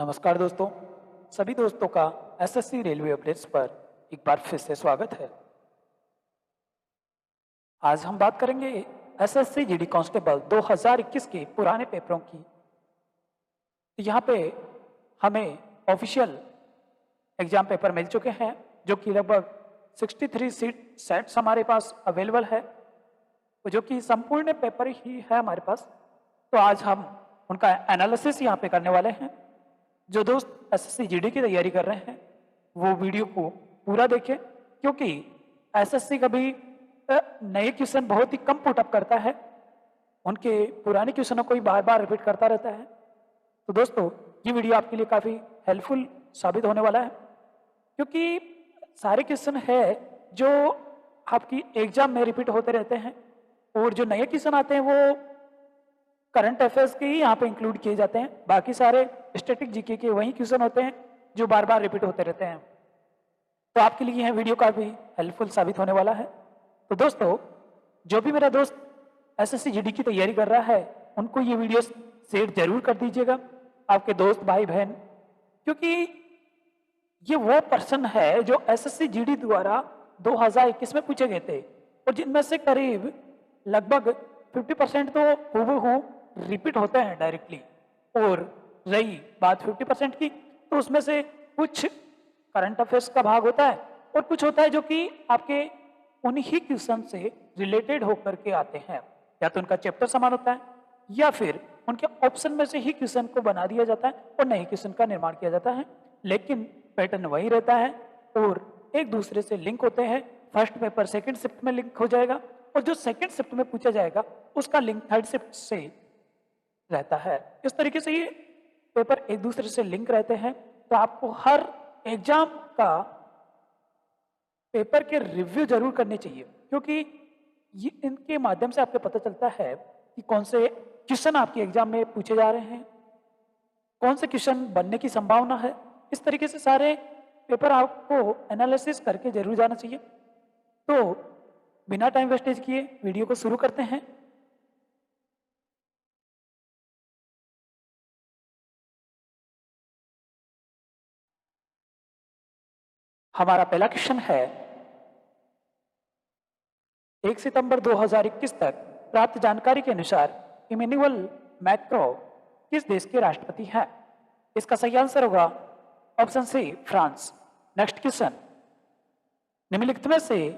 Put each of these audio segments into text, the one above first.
नमस्कार दोस्तों। सभी दोस्तों का एसएससी रेलवे अपडेट्स पर एक बार फिर से स्वागत है। आज हम बात करेंगे एसएससी जीडी कांस्टेबल 2021 के पुराने पेपरों की। तो यहाँ पे हमें ऑफिशियल एग्जाम पेपर मिल चुके हैं जो कि लगभग 63 सीट सेट्स हमारे पास अवेलेबल है, जो कि संपूर्ण पेपर ही है हमारे पास। तो आज हम उनका एनालिसिस यहाँ पे करने वाले हैं। जो दोस्त एसएससी जीडी की तैयारी कर रहे हैं वो वीडियो को पूरा देखें, क्योंकि एसएससी कभी नए क्वेश्चन बहुत ही कम पुटअप करता है, उनके पुराने क्वेश्चनों को ही बार बार रिपीट करता रहता है। तो दोस्तों ये वीडियो आपके लिए काफ़ी हेल्पफुल साबित होने वाला है, क्योंकि सारे क्वेश्चन है जो आपकी एग्जाम में रिपीट होते रहते हैं और जो नए क्वेश्चन आते हैं वो करंट अफेयर्स के ही यहाँ पे इंक्लूड किए जाते हैं। बाकी सारे स्टैटिक जीके के वही क्वेश्चन होते हैं जो बार बार रिपीट होते रहते हैं। तो आपके लिए यह वीडियो काफी हेल्पफुल साबित होने वाला है। तो दोस्तों जो भी मेरा दोस्त एसएससी जीडी की तैयारी कर रहा है उनको ये वीडियो शेयर जरूर कर दीजिएगा, आपके दोस्त भाई बहन, क्योंकि ये वो पर्सन है जो एसएससी जीडी द्वारा 2021 में पूछे गए थे और जिनमें से करीब लगभग 50% तो हूबहू रिपीट होते हैं डायरेक्टली, और रही बात 50% की तो उसमें से कुछ करंट अफेयर्स का भाग होता है और कुछ होता है जो कि आपके उन्हीं क्वेश्चन से रिलेटेड होकर के आते हैं। या तो उनका चैप्टर समान होता है या फिर उनके ऑप्शन में से ही क्वेश्चन को बना दिया जाता है और नए क्वेश्चन का निर्माण किया जाता है, लेकिन पैटर्न वही रहता है और एक दूसरे से लिंक होते हैं। फर्स्ट पेपर सेकंड शिफ्ट में लिंक हो जाएगा और जो सेकंड शिफ्ट में पूछा जाएगा उसका लिंक थर्ड शिफ्ट से रहता है। इस तरीके से ये पेपर एक दूसरे से लिंक रहते हैं। तो आपको हर एग्जाम का पेपर के रिव्यू जरूर करने चाहिए, क्योंकि ये इनके माध्यम से आपको पता चलता है कि कौन से क्वेश्चन आपके एग्जाम में पूछे जा रहे हैं, कौन से क्वेश्चन बनने की संभावना है। इस तरीके से सारे पेपर आपको एनालिसिस करके जरूर जाना चाहिए। तो बिना टाइम वेस्टेज किए वीडियो को शुरू करते हैं। हमारा पहला क्वेश्चन है, 1 सितंबर 2021 तक प्राप्त जानकारी के अनुसार इमैनुअल मैक्रो किस देश के राष्ट्रपति हैं? इसका सही आंसर होगा option C, France. Next question, निम्नलिखित में से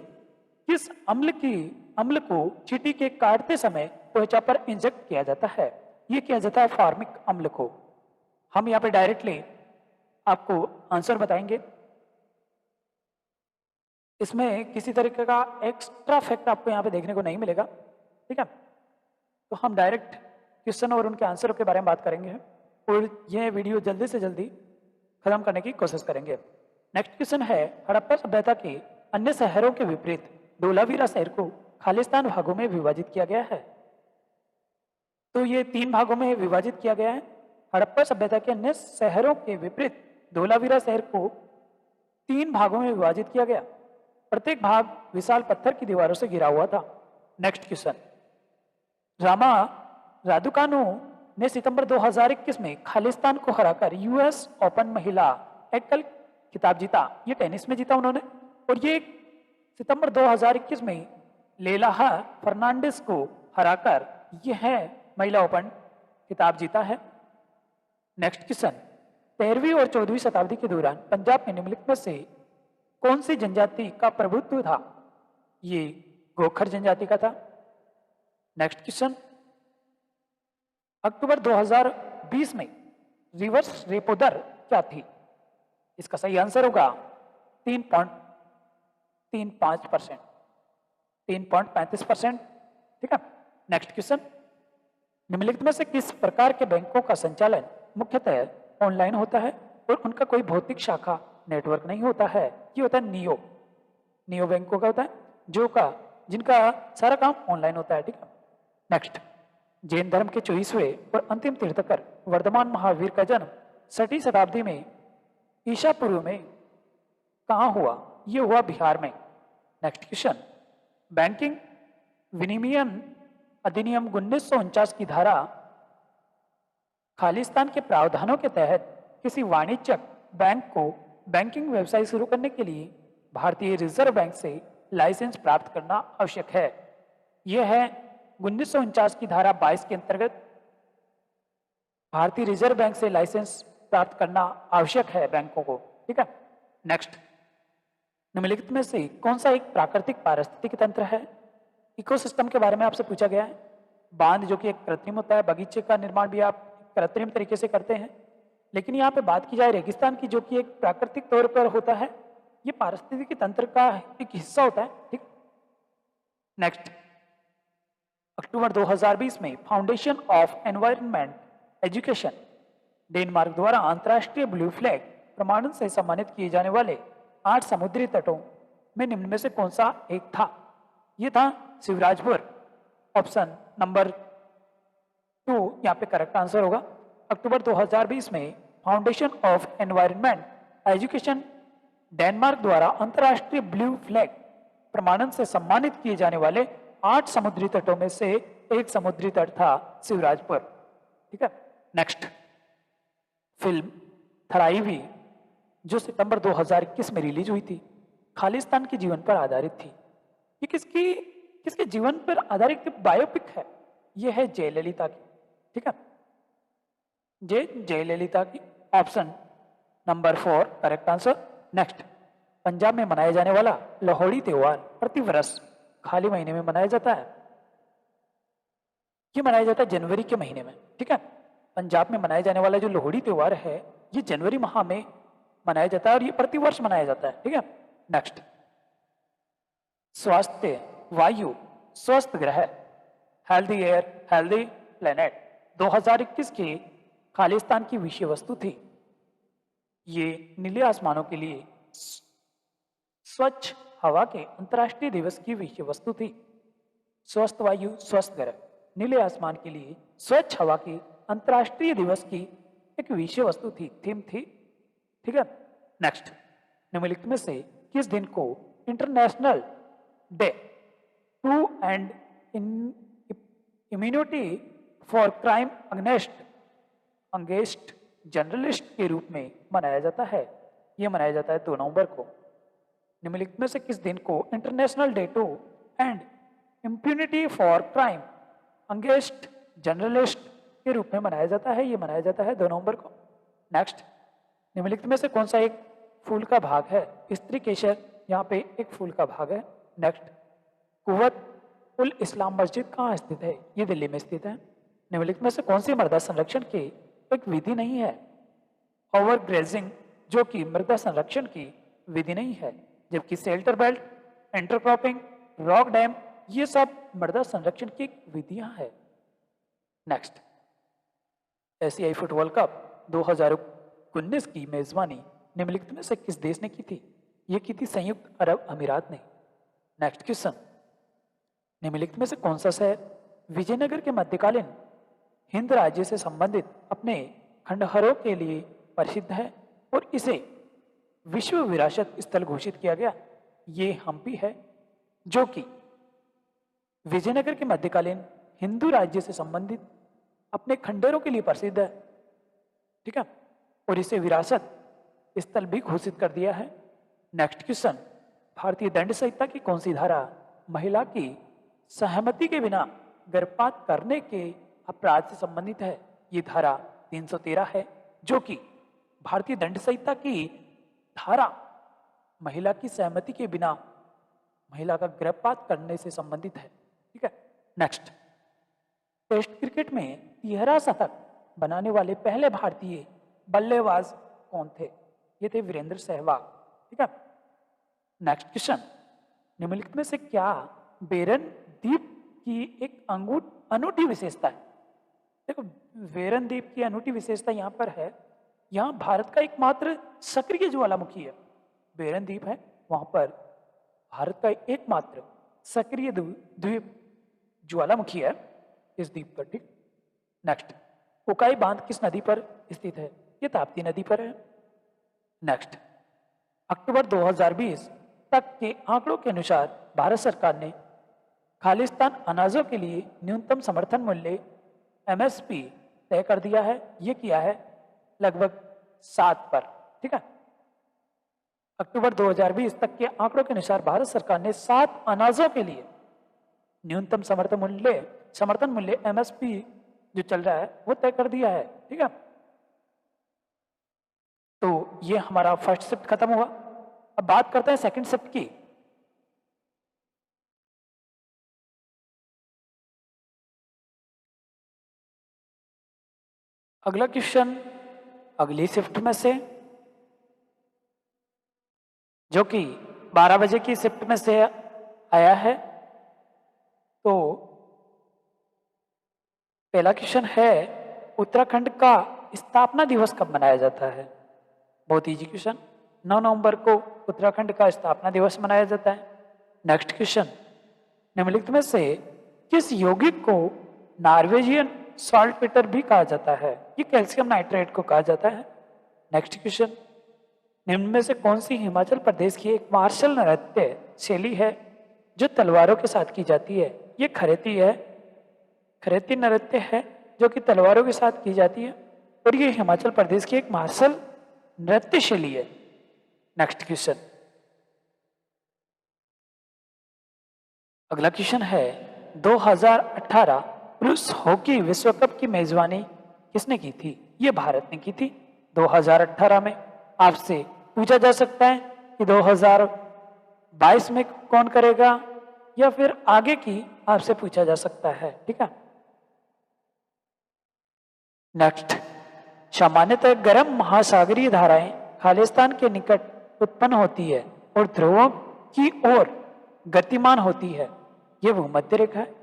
किस अम्ल को चींटी के काटते समय त्वचा पर इंजेक्ट किया जाता है? यह किया जाता है फार्मिक अम्ल को। हम यहाँ पे डायरेक्टली आपको आंसर बताएंगे, इसमें किसी तरीके का एक्स्ट्रा फैक्ट आपको यहाँ पे देखने को नहीं मिलेगा, ठीक है। तो हम डायरेक्ट क्वेश्चन और उनके आंसरों के बारे में बात करेंगे और यह वीडियो जल्दी से जल्दी खत्म करने की कोशिश करेंगे। नेक्स्ट क्वेश्चन है, हड़प्पा सभ्यता के अन्य शहरों के विपरीत धोलावीरा शहर को खालिस्तान भागों में विभाजित किया गया है। तो ये 3 भागों में विभाजित किया गया है। हड़प्पा सभ्यता के अन्य शहरों के विपरीत धोलावीरा शहर को 3 भागों में विभाजित किया गया। प्रत्येक भाग विशाल पत्थर की दीवारों से घिरा हुआ था। नेक्स्ट क्वेश्चन, रामा रादुकानु ने सितंबर 2021 में खालिस्तान को हराकर यूएस ओपन महिला एकल खिताब जीता। ये टेनिस में जीता उन्होंने, और ये सितंबर 2021 में लेलाहा फर्नांडिस को हराकर यह महिला ओपन खिताब जीता है। नेक्स्ट क्वेश्चन, 13वीं और 14वीं शताब्दी के दौरान पंजाब में निम्नलिखित में से कौन सी जनजाति का प्रभुत्व था? ये गोखर जनजाति का था। नेक्स्ट क्वेश्चन, अक्टूबर 2020 में रिवर्स रेपो दर क्या थी? इसका सही आंसर होगा 3.35%, 3.35%, ठीक है। नेक्स्ट क्वेश्चन, निम्नलिखित में से किस प्रकार के बैंकों का संचालन मुख्यतः ऑनलाइन होता है और उनका कोई भौतिक शाखा नेटवर्क नहीं होता है? ये होता है नियो बैंकों का होता है जिनका सारा काम ऑनलाइन होता है, ठीक है। नेक्स्ट, जैन धर्म के 24वें और अंतिम तीर्थकर वर्धमान महावीर का जन्म 6वीं शताब्दी में ईसा पूर्व में कहाँ हुआ? ये हुआ बिहार में। नेक्स्ट क्वेश्चन, बैंकिंग विनिमयन अधिनियम 1949 की धारा खालिस्तान के प्रावधानों के तहत किसी वाणिज्यिक बैंक को बैंकिंग व्यवसाय शुरू करने के लिए भारतीय रिजर्व बैंक से लाइसेंस प्राप्त करना आवश्यक है। यह है 1949 की धारा 22 के अंतर्गत भारतीय रिजर्व बैंक से लाइसेंस प्राप्त करना आवश्यक है बैंकों को। ठीक है। नेक्स्ट, निम्नलिखित में से कौन सा एक प्राकृतिक पारिस्थितिकी तंत्र है? इकोसिस्टम के बारे में आपसे पूछा गया है। बांध जो कि एक कृत्रिम होता है, बगीचे का निर्माण भी आप कृत्रिम तरीके से करते हैं, लेकिन यहाँ पे बात की जाए रेगिस्तान की जो कि एक प्राकृतिक तौर पर होता है, ये पारिस्थितिकी तंत्र का एक हिस्सा होता है। ठीक। नेक्स्ट, अक्टूबर 2020 में foundation of environment education Denmark द्वारा अंतर्राष्ट्रीय ब्लू फ्लैग प्रमाणन से सम्मानित किए जाने वाले 8 समुद्री तटों में निम्न में से कौन सा एक था? ये था शिवराजपुर, ऑप्शन नंबर 2 यहाँ पे करेक्ट आंसर होगा। अक्टूबर 2020 में foundation of environment education Denmark द्वारा अंतर्राष्ट्रीय ब्लू फ्लैग प्रमाणन से सम्मानित किए जाने वाले 8 समुद्री तटों में से एक समुद्री तट था शिवराजपुर। ठीक है। नेक्स्ट, फिल्म थराईवी जो सितंबर 2021 में रिलीज हुई थी, खालिस्तान के जीवन पर आधारित थी। ये किसके जीवन पर आधारित बायोपिक है? ये है जयललिता की। ठीक है, जयललिता की, option number 4 correct answer. Next, Punjab में मनाया जाने वाला लोहड़ी त्योहार प्रतिवर्ष खाली महीने में मनाया जाता है। ये मनाया जाता है जनवरी के महीने में। ठीक है, पंजाब में मनाया जाने वाला जो लोहड़ी त्योहार है ये जनवरी माह में मनाया जाता है और ये प्रतिवर्ष मनाया जाता है। ठीक है। नेक्स्ट, स्वास्थ्य वायु स्वस्थ ग्रह हेल्दी एयर हेल्दी प्लेनेट 2021 की खालिस्तान की विषय वस्तु थी। ये नीले आसमानों के लिए स्वच्छ हवा के अंतर्राष्ट्रीय दिवस की विषय वस्तु थी। स्वस्थ वायु स्वस्थ ग्रह नीले आसमान के लिए स्वच्छ हवा की अंतर्राष्ट्रीय दिवस की एक विषय वस्तु थी, थीम थी। ठीक है। नेक्स्ट, निम्नलिखित में से किस दिन को international day to end immunity for crime against journalist के रूप में मनाया जाता है? यह मनाया जाता है 2 नवंबर को। निम्नलिखित में से किस दिन को international day to end immunity for crime against journalist के रूप में मनाया जाता है? यह मनाया जाता है 2 नवंबर को। नेक्स्ट, निम्नलिखित में से कौन सा एक फूल का भाग है? स्त्री केसर यहाँ पे एक फूल का भाग है। नेक्स्ट, कुवत उल इस्लाम मस्जिद कहाँ स्थित है? ये दिल्ली में स्थित है। निम्नलिखित में से कौन सी मृदा संरक्षण की एक विधि नहीं है? ओवर ग्रेजिंग जो कि मृदा संरक्षण की विधि नहीं है, जबकि shelter belt, intercropping, rock dam ये सब मृदा संरक्षण की विधियां हैं। नेक्स्ट, एशियाई फुटबॉल कप 2019 की मेजबानी निम्नलिखित में से किस देश ने की थी? ये की थी संयुक्त अरब अमीरात ने। नेक्स्ट क्वेश्चन, निम्नलिखित में से कौन सा शहर विजयनगर के मध्यकालीन हिंद राज्य से संबंधित अपने खंडहरों के लिए प्रसिद्ध है और इसे विश्व विरासत स्थल घोषित किया गया? ये हम्पी है, जो कि विजयनगर के मध्यकालीन हिंदू राज्य से संबंधित अपने खंडहरों के लिए प्रसिद्ध है। ठीक है, और इसे विरासत स्थल भी घोषित कर दिया है। नेक्स्ट क्वेश्चन, भारतीय दंड संहिता की कौन सी धारा महिला की सहमति के बिना गर्भपात करने के अपराध से संबंधित है? ये धारा 313 है, जो कि भारतीय दंड संहिता की धारा महिला की सहमति के बिना महिला का गर्भपात करने से संबंधित है। ठीक है। नेक्स्ट, टेस्ट क्रिकेट में 13 शतक बनाने वाले पहले भारतीय बल्लेबाज कौन थे? ये थे वीरेंद्र सहवाग। ठीक है। नेक्स्ट क्वेश्चन, निम्नलिखित में से क्या बेरन द्वीप की एक अनूठी विशेषता है? देखो, बेरन द्वीप की अनूठी विशेषता यहाँ पर है, यहाँ भारत का एकमात्र सक्रिय ज्वालामुखी है। बेरन द्वीप है, वहां पर भारत का एकमात्र सक्रिय द्वीप ज्वालामुखी है इस द्वीप पर। ठीक। नेक्स्ट, उकाई बांध किस नदी पर स्थित है? ये ताप्ती नदी पर है। नेक्स्ट, अक्टूबर 2020 तक के आंकड़ों के अनुसार भारत सरकार ने खालिस्तान अनाजों के लिए न्यूनतम समर्थन मूल्य MSP तय कर दिया है। ये किया है लगभग 7 पर। ठीक है, अक्टूबर 2020 तक के आंकड़ों के अनुसार भारत सरकार ने 7 अनाजों के लिए न्यूनतम समर्थन मूल्य एमएसपी जो चल रहा है वो तय कर दिया है। ठीक है, तो ये हमारा फर्स्ट शिफ्ट खत्म हुआ। अब बात करते हैं सेकंड शिफ्ट की। अगला क्वेश्चन अगली शिफ्ट में से, जो कि 12 बजे की शिफ्ट में से आया है। तो पहला क्वेश्चन है, उत्तराखंड का स्थापना दिवस कब मनाया जाता है? बहुत इजी क्वेश्चन, 9 नवंबर को उत्तराखंड का स्थापना दिवस मनाया जाता है। नेक्स्ट क्वेश्चन, निम्नलिखित में से किस यौगिक को नॉर्वेजियन सॉल्टपेटर भी कहा जाता है? ये कैल्शियम नाइट्रेट को कहा जाता है। नेक्स्ट क्वेश्चन, निम्न में से कौन सी हिमाचल प्रदेश की एक मार्शल नृत्य शैली है जो तलवारों के साथ की जाती है? ये खरेती है, खरेती नृत्य है जो कि तलवारों के साथ की जाती है, और ये हिमाचल प्रदेश की एक मार्शल नृत्य शैली है। नेक्स्ट क्वेश्चन, अगला क्वेश्चन है, 2018 पुरुष हॉकी विश्व कप की मेजबानी किसने की थी? ये भारत ने की थी 2018 में। आपसे पूछा जा सकता है कि 2022 में कौन करेगा, या फिर आगे की आपसे पूछा जा सकता है। ठीक है, नेक्स्ट, सामान्यतः गर्म महासागरीय धाराएं खालिस्तान के निकट उत्पन्न होती है और ध्रुवों की ओर गतिमान होती है। यह भूमध्य रेखा है।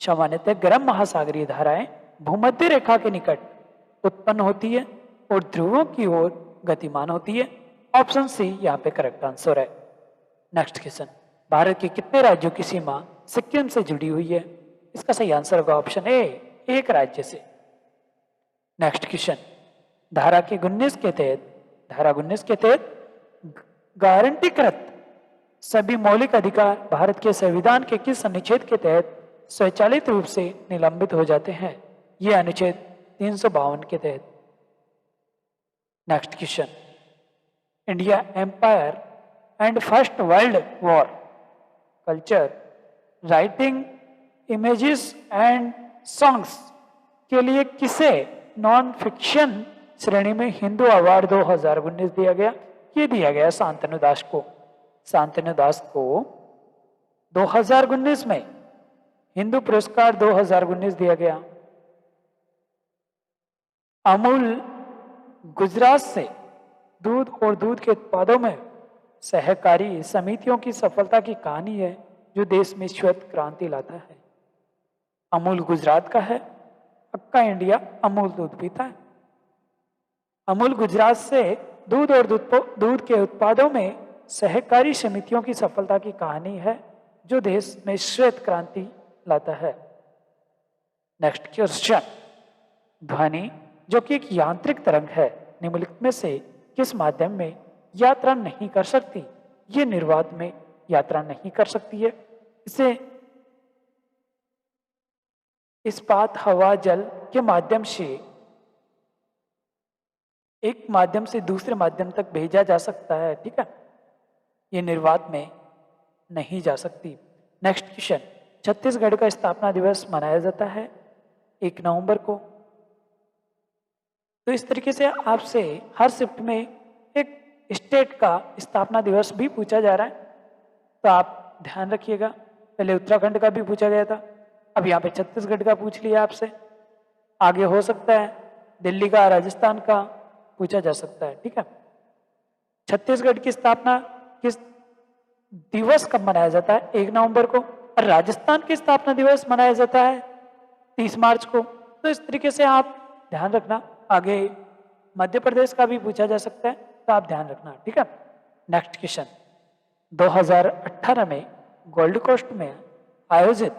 सामान्यतः गर्म महासागरीय धाराएं भूमध्य रेखा के निकट उत्पन्न होती है और ध्रुवों की ओर गतिमान होती है। ऑप्शन सी यहाँ पे करेक्ट आंसर है। नेक्स्ट क्वेश्चन, भारत के कितने राज्यों की सीमा सिक्किम से जुड़ी हुई है? इसका सही आंसर होगा ऑप्शन ए, एक राज्य से। नेक्स्ट क्वेश्चन, धारा 19 के तहत गारंटीकृत सभी मौलिक अधिकार भारत के संविधान के किस अनुच्छेद के तहत स्वचालित रूप से निलंबित हो जाते हैं? यह अनुच्छेद 352 के तहत। Next question, India empire and First World War culture writing images and songs के लिए किसे नॉन फिक्शन श्रेणी में हिंदू अवार्ड 2019 दिया गया? ये दिया गया शांतनु दास को। शांतनु दास को 2019 में हिंदू पुरस्कार 2019 दिया गया। अमूल गुजरात से दूध और दूध के उत्पादों में सहकारी समितियों की सफलता की कहानी है जो देश में श्वेत क्रांति लाता है। अमूल गुजरात का है, अक्का इंडिया अमूल दूध पीता है। अमूल गुजरात से दूध और दूध के उत्पादों में सहकारी समितियों की सफलता की कहानी है जो देश में श्वेत क्रांति लाता है। नेक्स्ट क्वेश्चन, ध्वनि जो कि एक यांत्रिक तरंग है निम्नलिखित में से किस माध्यम में यात्रा नहीं कर सकती? ये निर्वात में यात्रा नहीं कर सकती है। इसे इस्पात, हवा, जल के माध्यम से एक माध्यम से दूसरे माध्यम तक भेजा जा सकता है। ठीक है, ये निर्वात में नहीं जा सकती। नेक्स्ट क्वेश्चन, छत्तीसगढ़ का स्थापना दिवस मनाया जाता है 1 नवंबर को। तो इस तरीके से आपसे हर शिफ्ट में एक स्टेट का स्थापना दिवस भी पूछा जा रहा है, तो आप ध्यान रखिएगा। पहले उत्तराखंड का भी पूछा गया था, अब यहाँ पे छत्तीसगढ़ का पूछ लिया आपसे। आगे हो सकता है दिल्ली का, राजस्थान का पूछा जा सकता है। ठीक है, छत्तीसगढ़ की स्थापना किस दिवस कब मनाया जाता है? 1 नवंबर को। और राजस्थान की स्थापना दिवस मनाया जाता है 30 मार्च को। तो इस तरीके से आप ध्यान रखना। आगे मध्य प्रदेश का भी पूछा जा सकता है, तो आप ध्यान रखना। ठीक है, नेक्स्ट क्वेश्चन, 2018 में गोल्ड कोस्ट में आयोजित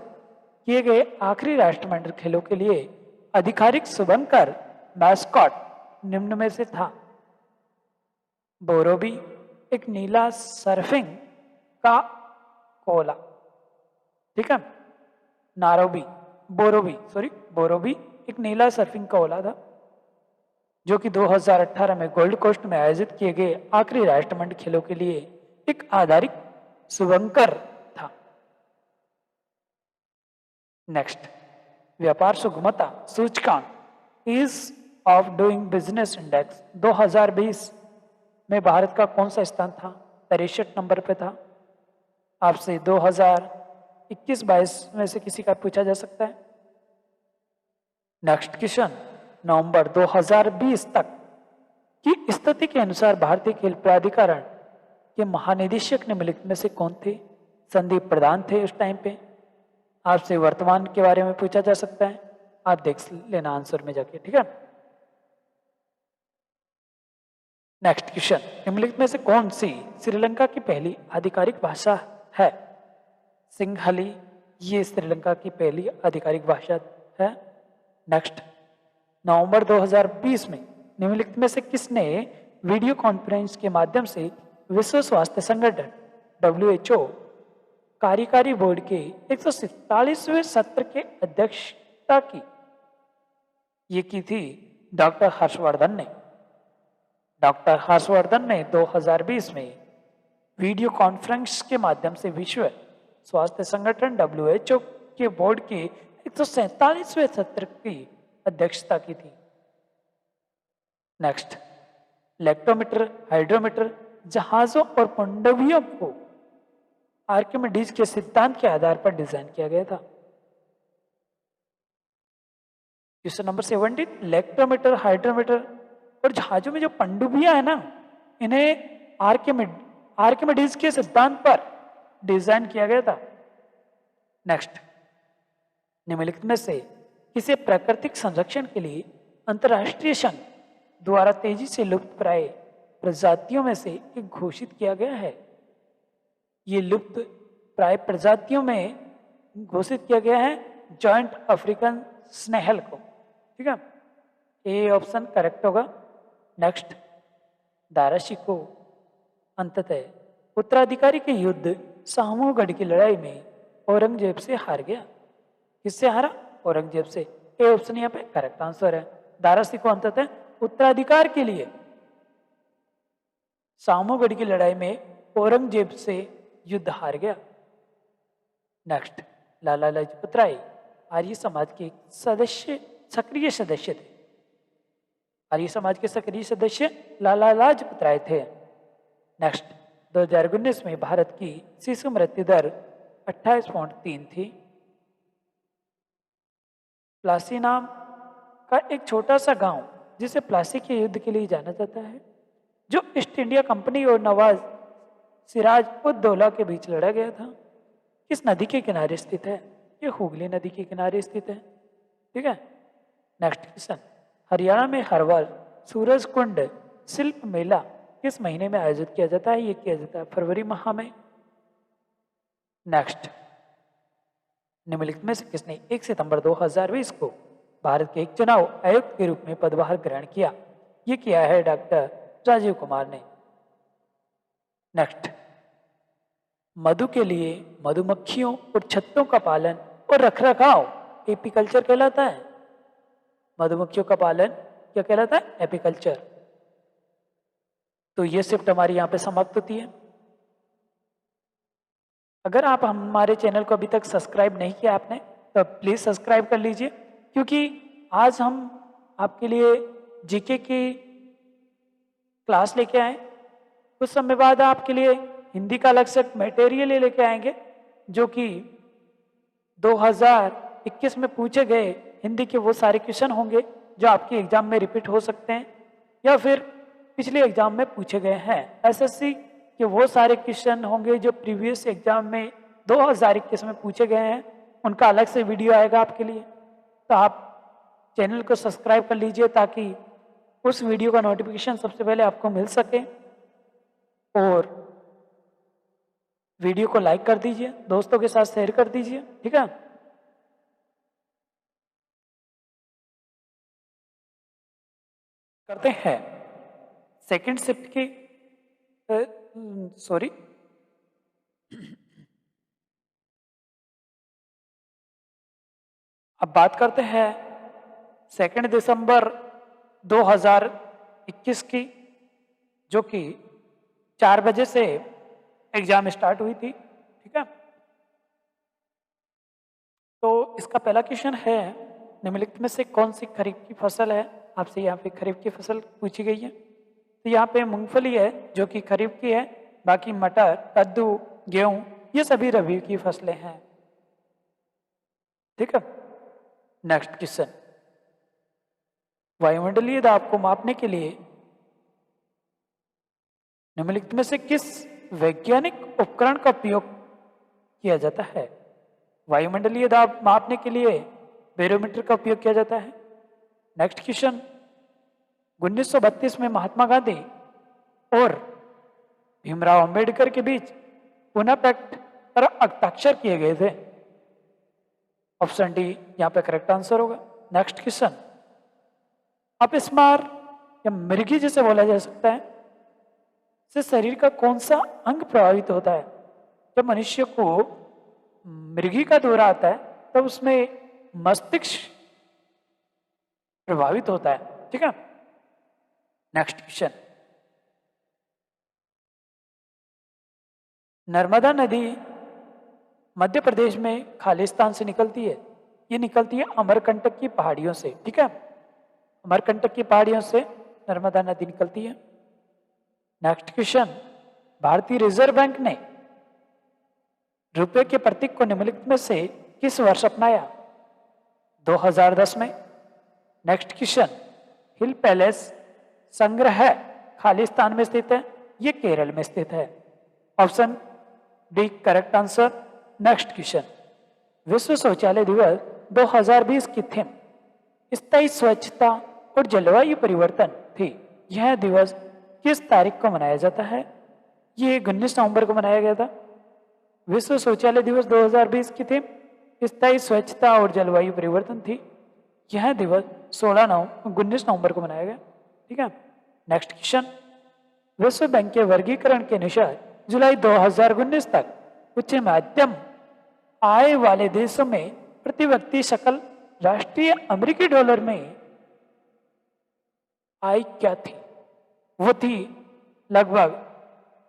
किए गए आखिरी राष्ट्रमंडल खेलों के लिए आधिकारिक शुभंकर मैस्कॉट निम्न में से था? बोरोबी, एक नीला सर्फिंग का कोला। ठीक है, बोरोबी एक नीला सर्फिंग का ओला था। जो कि 2018 में गोल्ड कोस्ट में आयोजित किए गए आखिरी राष्ट्रमंडल खेलों के लिए एक आधारिक शुभंकर था। नेक्स्ट, व्यापार सुगमता सूचकांक ease of doing business index 2020 में भारत का कौन सा स्थान था? 63 नंबर पे था। आपसे 2021-22 में से किसी का पूछा जा सकता है। नेक्स्ट क्वेश्चन, नवंबर 2020 तक की स्थिति के अनुसार भारतीय खेल प्राधिकरण के महानिदेशक निम्नलिखित में से कौन थे? संदीप प्रधान थे उस टाइम पे। आपसे वर्तमान के बारे में पूछा जा सकता है, आप देख लेना आंसर में जाके, ठीक है। नेक्स्ट क्वेश्चन, निम्नलिखित में से कौन सी श्रीलंका की पहली आधिकारिक भाषा है? सिंहली ये श्रीलंका की पहली आधिकारिक भाषा है। नेक्स्ट, नवंबर 2020 में निम्नलिखित में से किसने वीडियो कॉन्फ्रेंस के माध्यम से विश्व स्वास्थ्य संगठन WHO कार्यकारी बोर्ड के 147वें सत्र के अध्यक्षता की? ये की थी डॉक्टर हर्षवर्धन ने। डॉक्टर हर्षवर्धन ने 2020 में वीडियो कॉन्फ्रेंस के माध्यम से विश्व स्वास्थ्य संगठन WHO के बोर्ड के 147वें सत्र की अध्यक्षता की थी। नेक्स्ट, इलेक्ट्रोमीटर हाइड्रोमीटर जहाजों और पनडुब्बियों को आर्किमिडीज के सिद्धांत के आधार पर डिजाइन किया गया था। क्वेश्चन नंबर 17, इलेक्ट्रोमीटर हाइड्रोमीटर और जहाजों में जो पनडुब्बियां है ना, इन्हें आर्किमिडीज के सिद्धांत पर डिजाइन किया गया था। नेक्स्ट, निम्नलिखित में से किसे प्राकृतिक संरक्षण के लिए अंतरराष्ट्रीय संघ द्वारा तेजी से लुप्त प्राय प्रजातियों में से एक घोषित किया गया है? ये लुप्त प्राय प्रजातियों में घोषित किया गया है जॉइंट अफ्रीकन स्नेहल को, ठीक है। ए ऑप्शन करेक्ट होगा। नेक्स्ट, दाराशी को अंततः उत्तराधिकारी के युद्ध सामूगढ़ की लड़ाई में औरंगजेब से हार गया। किससे हारा? औरंगजेब से। ए ऑप्शन यहाँ पे करेक्ट आंसर है। दारासी को अंततः उत्तराधिकार के लिए सामूगढ़ की लड़ाई में औरंगजेब से युद्ध हार गया। नेक्स्ट, लाला लाजपत राय आर्य समाज के सक्रिय सदस्य थे। आर्य समाज के सक्रिय सदस्य लाला लाजपत राय थे। नेक्स्ट, 2019 में भारत की शिशु मृत्यु दर 28.3 थी। प्लासी नाम का एक छोटा सा गांव जिसे प्लासी के युद्ध के लिए जाना जाता है, जो ईस्ट इंडिया कंपनी और नवाज सिराज उद दौला के बीच लड़ा गया था, किस नदी के किनारे स्थित है? ये हुगली नदी के किनारे स्थित है, ठीक है। नेक्स्ट क्वेश्चन, हरियाणा में हर वर्ष सूरज कुंड शिल्प मेला किस महीने में आयोजित किया जाता है? ये किया जाता है फरवरी माह में। नेक्स्ट, निम्नलिखित में से किसने 1 सितंबर 2020 को भारत के एक चुनाव आयुक्त के रूप में पदभार ग्रहण किया? ये किया है डॉक्टर राजीव कुमार ने। नेक्स्ट, मधु के लिए मधुमक्खियों और छत्तों का पालन और रखरखाव एपीकल्चर कहलाता है। मधुमक्खियों का पालन क्या कहलाता है? एपीकल्चर। तो ये शिफ्ट हमारी यहाँ पे समाप्त होती है। अगर आप हमारे चैनल को अभी तक सब्सक्राइब नहीं किया आपने, तो प्लीज सब्सक्राइब कर लीजिए, क्योंकि आज हम आपके लिए जीके की क्लास लेके आए। कुछ समय बाद आपके लिए हिंदी का अलग से मटेरियल लेके आएंगे, जो कि 2021 में पूछे गए हिंदी के वो सारे क्वेश्चन होंगे जो आपके एग्जाम में रिपीट हो सकते हैं या फिर पिछले एग्जाम में पूछे गए हैं। एसएससी के वो सारे क्वेश्चन होंगे जो प्रीवियस एग्जाम में 2021 में पूछे गए हैं, उनका अलग से वीडियो आएगा आपके लिए। तो आप चैनल को सब्सक्राइब कर लीजिए ताकि उस वीडियो का नोटिफिकेशन सबसे पहले आपको मिल सके, और वीडियो को लाइक कर दीजिए, दोस्तों के साथ शेयर कर दीजिए, ठीक है। करते हैं सेकंड शिफ्ट की सॉरी अब बात करते हैं 2 दिसंबर 2021 की, जो कि 4 बजे से एग्जाम स्टार्ट हुई थी। ठीक है, तो इसका पहला क्वेश्चन है, निम्नलिखित में से कौन सी खरीफ की फसल है। आपसे यहाँ पे खरीफ की फसल पूछी गई है। तो यहाँ पे मूंगफली है जो कि खरीफ की है, बाकी मटर, कद्दू, गेहूं ये सभी रबी की फसलें हैं। ठीक है, नेक्स्ट क्वेश्चन, वायुमंडलीय दाब को मापने के लिए निम्नलिखित में से किस वैज्ञानिक उपकरण का उपयोग किया जाता है। वायुमंडलीय दाब मापने के लिए बैरोमीटर का उपयोग किया जाता है। नेक्स्ट क्वेश्चन, 1932 में महात्मा गांधी और भीमराव अंबेडकर के बीच पुणे पैक्ट पर हस्ताक्षर किए गए थे। ऑप्शन डी यहाँ पे करेक्ट आंसर होगा। नेक्स्ट क्वेश्चन, अपस्मार या मृगी जिसे बोला जा सकता है, से शरीर का कौन सा अंग प्रभावित होता है। जब मनुष्य को मृगी का दौरा आता है तब तो उसमें मस्तिष्क प्रभावित होता है। ठीक है, नेक्स्ट क्वेश्चन, नर्मदा नदी मध्य प्रदेश में खालिस्तान से निकलती है। ये निकलती है अमरकंटक की पहाड़ियों से। ठीक है, अमरकंटक की पहाड़ियों से नर्मदा नदी निकलती है। नेक्स्ट क्वेश्चन, भारतीय रिजर्व बैंक ने रुपए के प्रतीक को निम्नलिखित में से किस वर्ष अपनाया। 2010 में। नेक्स्ट क्वेश्चन, हिल पैलेस संग्रह खालिस्तान में स्थित है, ये केरल में स्थित है। Option D correct answer. Next question, विश्व शौचालय दिवस 2020 की थीम स्थायी स्वच्छता और जलवायु परिवर्तन थी। यह दिवस किस तारीख को मनाया जाता है। ये 19 नवंबर को मनाया गया था। विश्व शौचालय दिवस 2020 की थीम स्थायी स्वच्छता और जलवायु परिवर्तन थी। यह दिवस 19 नवंबर को मनाया गया। ठीक है, नेक्स्ट क्वेश्चन, विश्व बैंक के वर्गीकरण के अनुसार जुलाई 2019 तक उच्च मध्यम आय वाले देशों में प्रति व्यक्ति सकल राष्ट्रीय अमेरिकी डॉलर में आय क्या थी। वो थी लगभग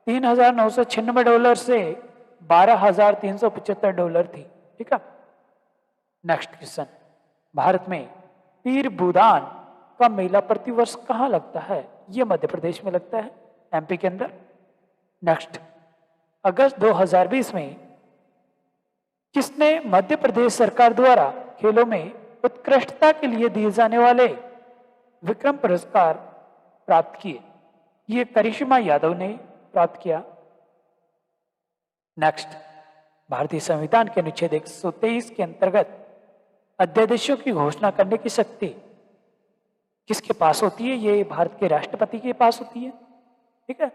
$3,996 से $12,375 थी। ठीक है, नेक्स्ट क्वेश्चन, भारत में पीर बुदान का मेला प्रतिवर्ष कहाँ लगता है। ये मध्य प्रदेश में लगता है, एमपी के अंदर। नेक्स्ट, अगस्त 2020 में किसने मध्य प्रदेश सरकार द्वारा खेलों में उत्कृष्टता के लिए दिए जाने वाले विक्रम पुरस्कार प्राप्त किए। ये करिश्मा यादव ने प्राप्त किया। नेक्स्ट, भारतीय संविधान के अनुच्छेद 123 के अंतर्गत अध्यादेशों की घोषणा करने की शक्ति किसके पास होती है। ये भारत के राष्ट्रपति के पास होती है। ठीक है,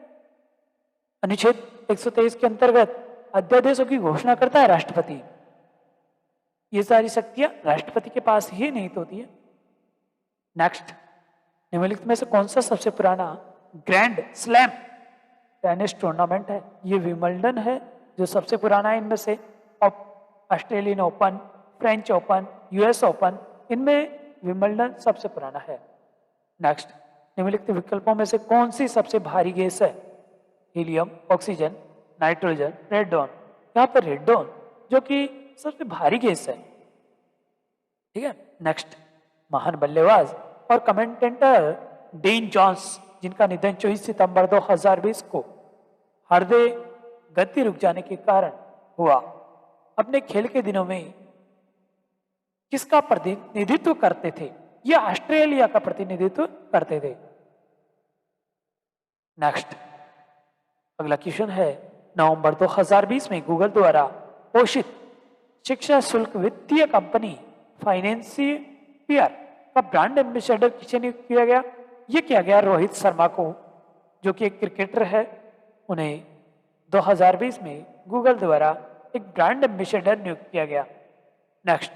अनुच्छेद 123 के अंतर्गत अध्यादेशों की घोषणा करता है राष्ट्रपति। ये सारी शक्तियां राष्ट्रपति के पास ही नहीं होती है। नेक्स्ट, निम्नलिखित में से कौन सा सबसे पुराना ग्रैंड स्लैम टेनिस टूर्नामेंट है। ये विंबलडन है जो सबसे पुराना है इनमें से। Australian open, French open, US open, इनमें विंबलडन सबसे पुराना है। नेक्स्ट, निम्नलिखित विकल्पों में से कौन सी सबसे भारी गैस है। Helium, oxygen, nitrogen, radon. यहाँ पर रेडॉन जो कि सबसे भारी गैस है। ठीक है, नेक्स्ट, महान बल्लेबाज और कमेंटेटर डेन जॉन्स जिनका निधन 24 सितंबर 2020 को हृदय गति रुक जाने के कारण हुआ, अपने खेल के दिनों में किसका प्रतिनिधित्व करते थे। ये ऑस्ट्रेलिया का प्रतिनिधित्व करते थे। नेक्स्ट, अगला क्वेश्चन है, नवंबर 2020 में गूगल द्वारा पोषित शिक्षा शुल्क वित्तीय कंपनी फाइनेंसियर का ब्रांड एम्बेसडर किसे नियुक्त किया गया। ये किया गया रोहित शर्मा को, जो कि एक क्रिकेटर है। उन्हें 2020 में गूगल द्वारा एक ब्रांड एम्बेसडर नियुक्त किया गया। नेक्स्ट,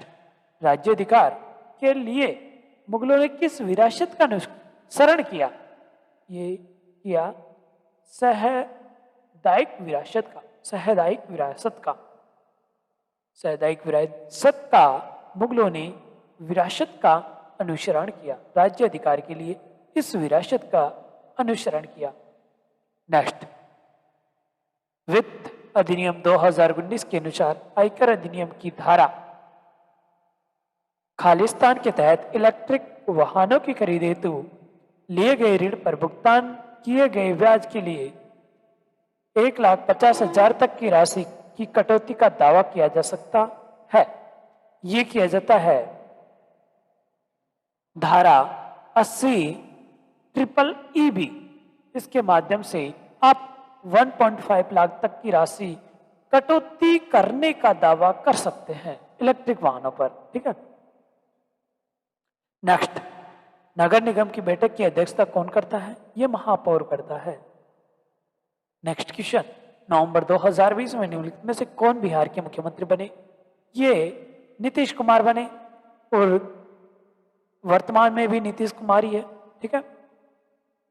राज्याधिकार के लिए मुगलों ने किस विरासत का अनुसरण किया। ये किया सहदायिक विरासत का। सहदायिक विरासत का मुगलों ने विरासत का अनुसरण किया राज्य अधिकार के लिए। इस विरासत का अनुसरण किया। नेक्स्ट, वित्त अधिनियम 2019 के अनुसार आयकर अधिनियम की धारा खालिस्तान के तहत इलेक्ट्रिक वाहनों की खरीद हेतु लिए गए ऋण पर भुगतान किए गए ब्याज के लिए 1,50,000 तक की राशि की कटौती का दावा किया जा सकता है। ये किया जाता है धारा 80 ट्रिपल EB। इसके माध्यम से आप 1.5 लाख तक की राशि कटौती करने का दावा कर सकते हैं इलेक्ट्रिक वाहनों पर। ठीक है। नेक्स्ट, नगर निगम की बैठक की अध्यक्षता कौन करता है? यह महापौर करता है। नेक्स्ट क्वेश्चन, नवंबर 2020 में निम्नलिखित में से कौन बिहार के मुख्यमंत्री बने? ये नीतीश कुमार बने और वर्तमान में भी नीतीश कुमार ही है। ठीक है।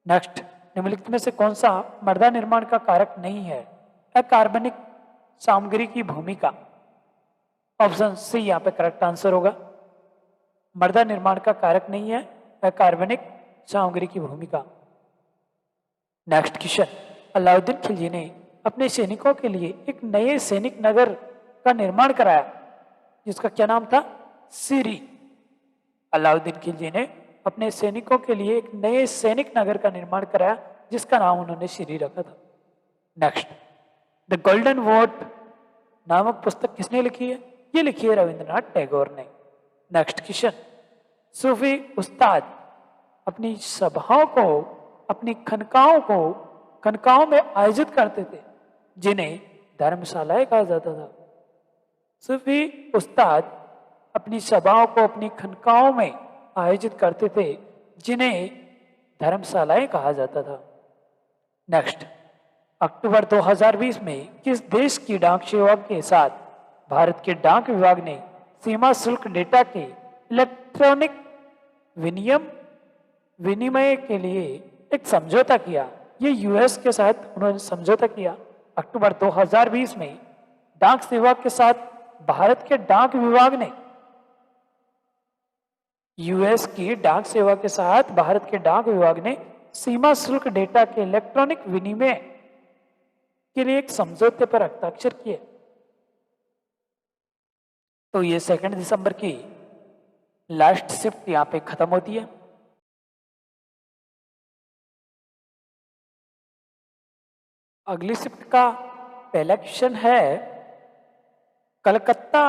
नेक्स्ट, निम्नलिखित में से कौन सा मृदा निर्माण का कारक नहीं है? अकार्बनिक सामग्री की भूमिका। ऑप्शन सी यहाँ पे करेक्ट आंसर होगा। मृदा निर्माण का कारक नहीं है अकार्बनिक सामग्री की भूमिका। नेक्स्ट क्वेश्चन, अलाउद्दीन खिलजी ने अपने सैनिकों के लिए एक नए सैनिक नगर का निर्माण कराया जिसका क्या नाम था? सीरी। अलाउद्दीन खिलजी ने अपने सैनिकों के लिए एक नए सैनिक नगर का निर्माण कराया जिसका नाम उन्होंने सीरी रखा था। नेक्स्ट, द गोल्डन वोट नामक पुस्तक किसने लिखी है? ये लिखी है रविंद्रनाथ टैगोर ने। नेक्स्ट क्वेश्चन, सूफी उस्ताद अपनी सभाओं को, अपनी खनकाओं में आयोजित करते थे जिन्हें धर्मशालाएं कहा जाता था। सूफी उस्ताद अपनी सभाओं को अपनी खनकाओं में आयोजित करते थे जिन्हें धर्मशालाएं कहा जाता था। नेक्स्ट, अक्टूबर 2020 में किस देश की डाक सेवा के साथ भारत के डाक विभाग ने सीमा शुल्क डेटा के इलेक्ट्रॉनिक विनिमय के लिए एक समझौता किया? ये यूएस के साथ उन्होंने समझौता किया। अक्टूबर 2020 में डाक सेवा के साथ भारत के डाक विभाग ने यूएस की डाक सेवा के साथ भारत के डाक विभाग ने सीमा शुल्क डेटा के इलेक्ट्रॉनिक विनिमय के लिए एक समझौते पर हस्ताक्षर किए। तो ये 2 दिसंबर की लास्ट शिफ्ट यहां पे खत्म होती है। अगली शिफ्ट का पहला क्वेश्चन है, कलकत्ता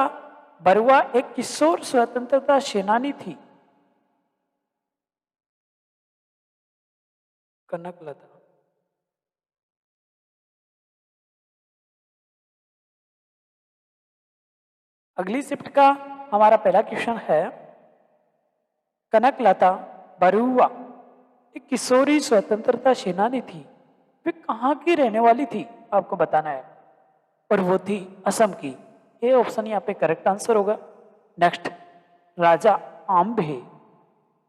बरुआ एक किशोर स्वतंत्रता सेनानी थी। कनकलता। अगली शिफ्ट का हमारा पहला क्वेश्चन है, कनकलता बरुआ एक किशोरी स्वतंत्रता सेनानी थी, वे कहाँ की रहने वाली थी? आपको बताना है। और वो थी असम की। ये ऑप्शन यहाँ पे करेक्ट आंसर होगा। नेक्स्ट, राजा आम्बे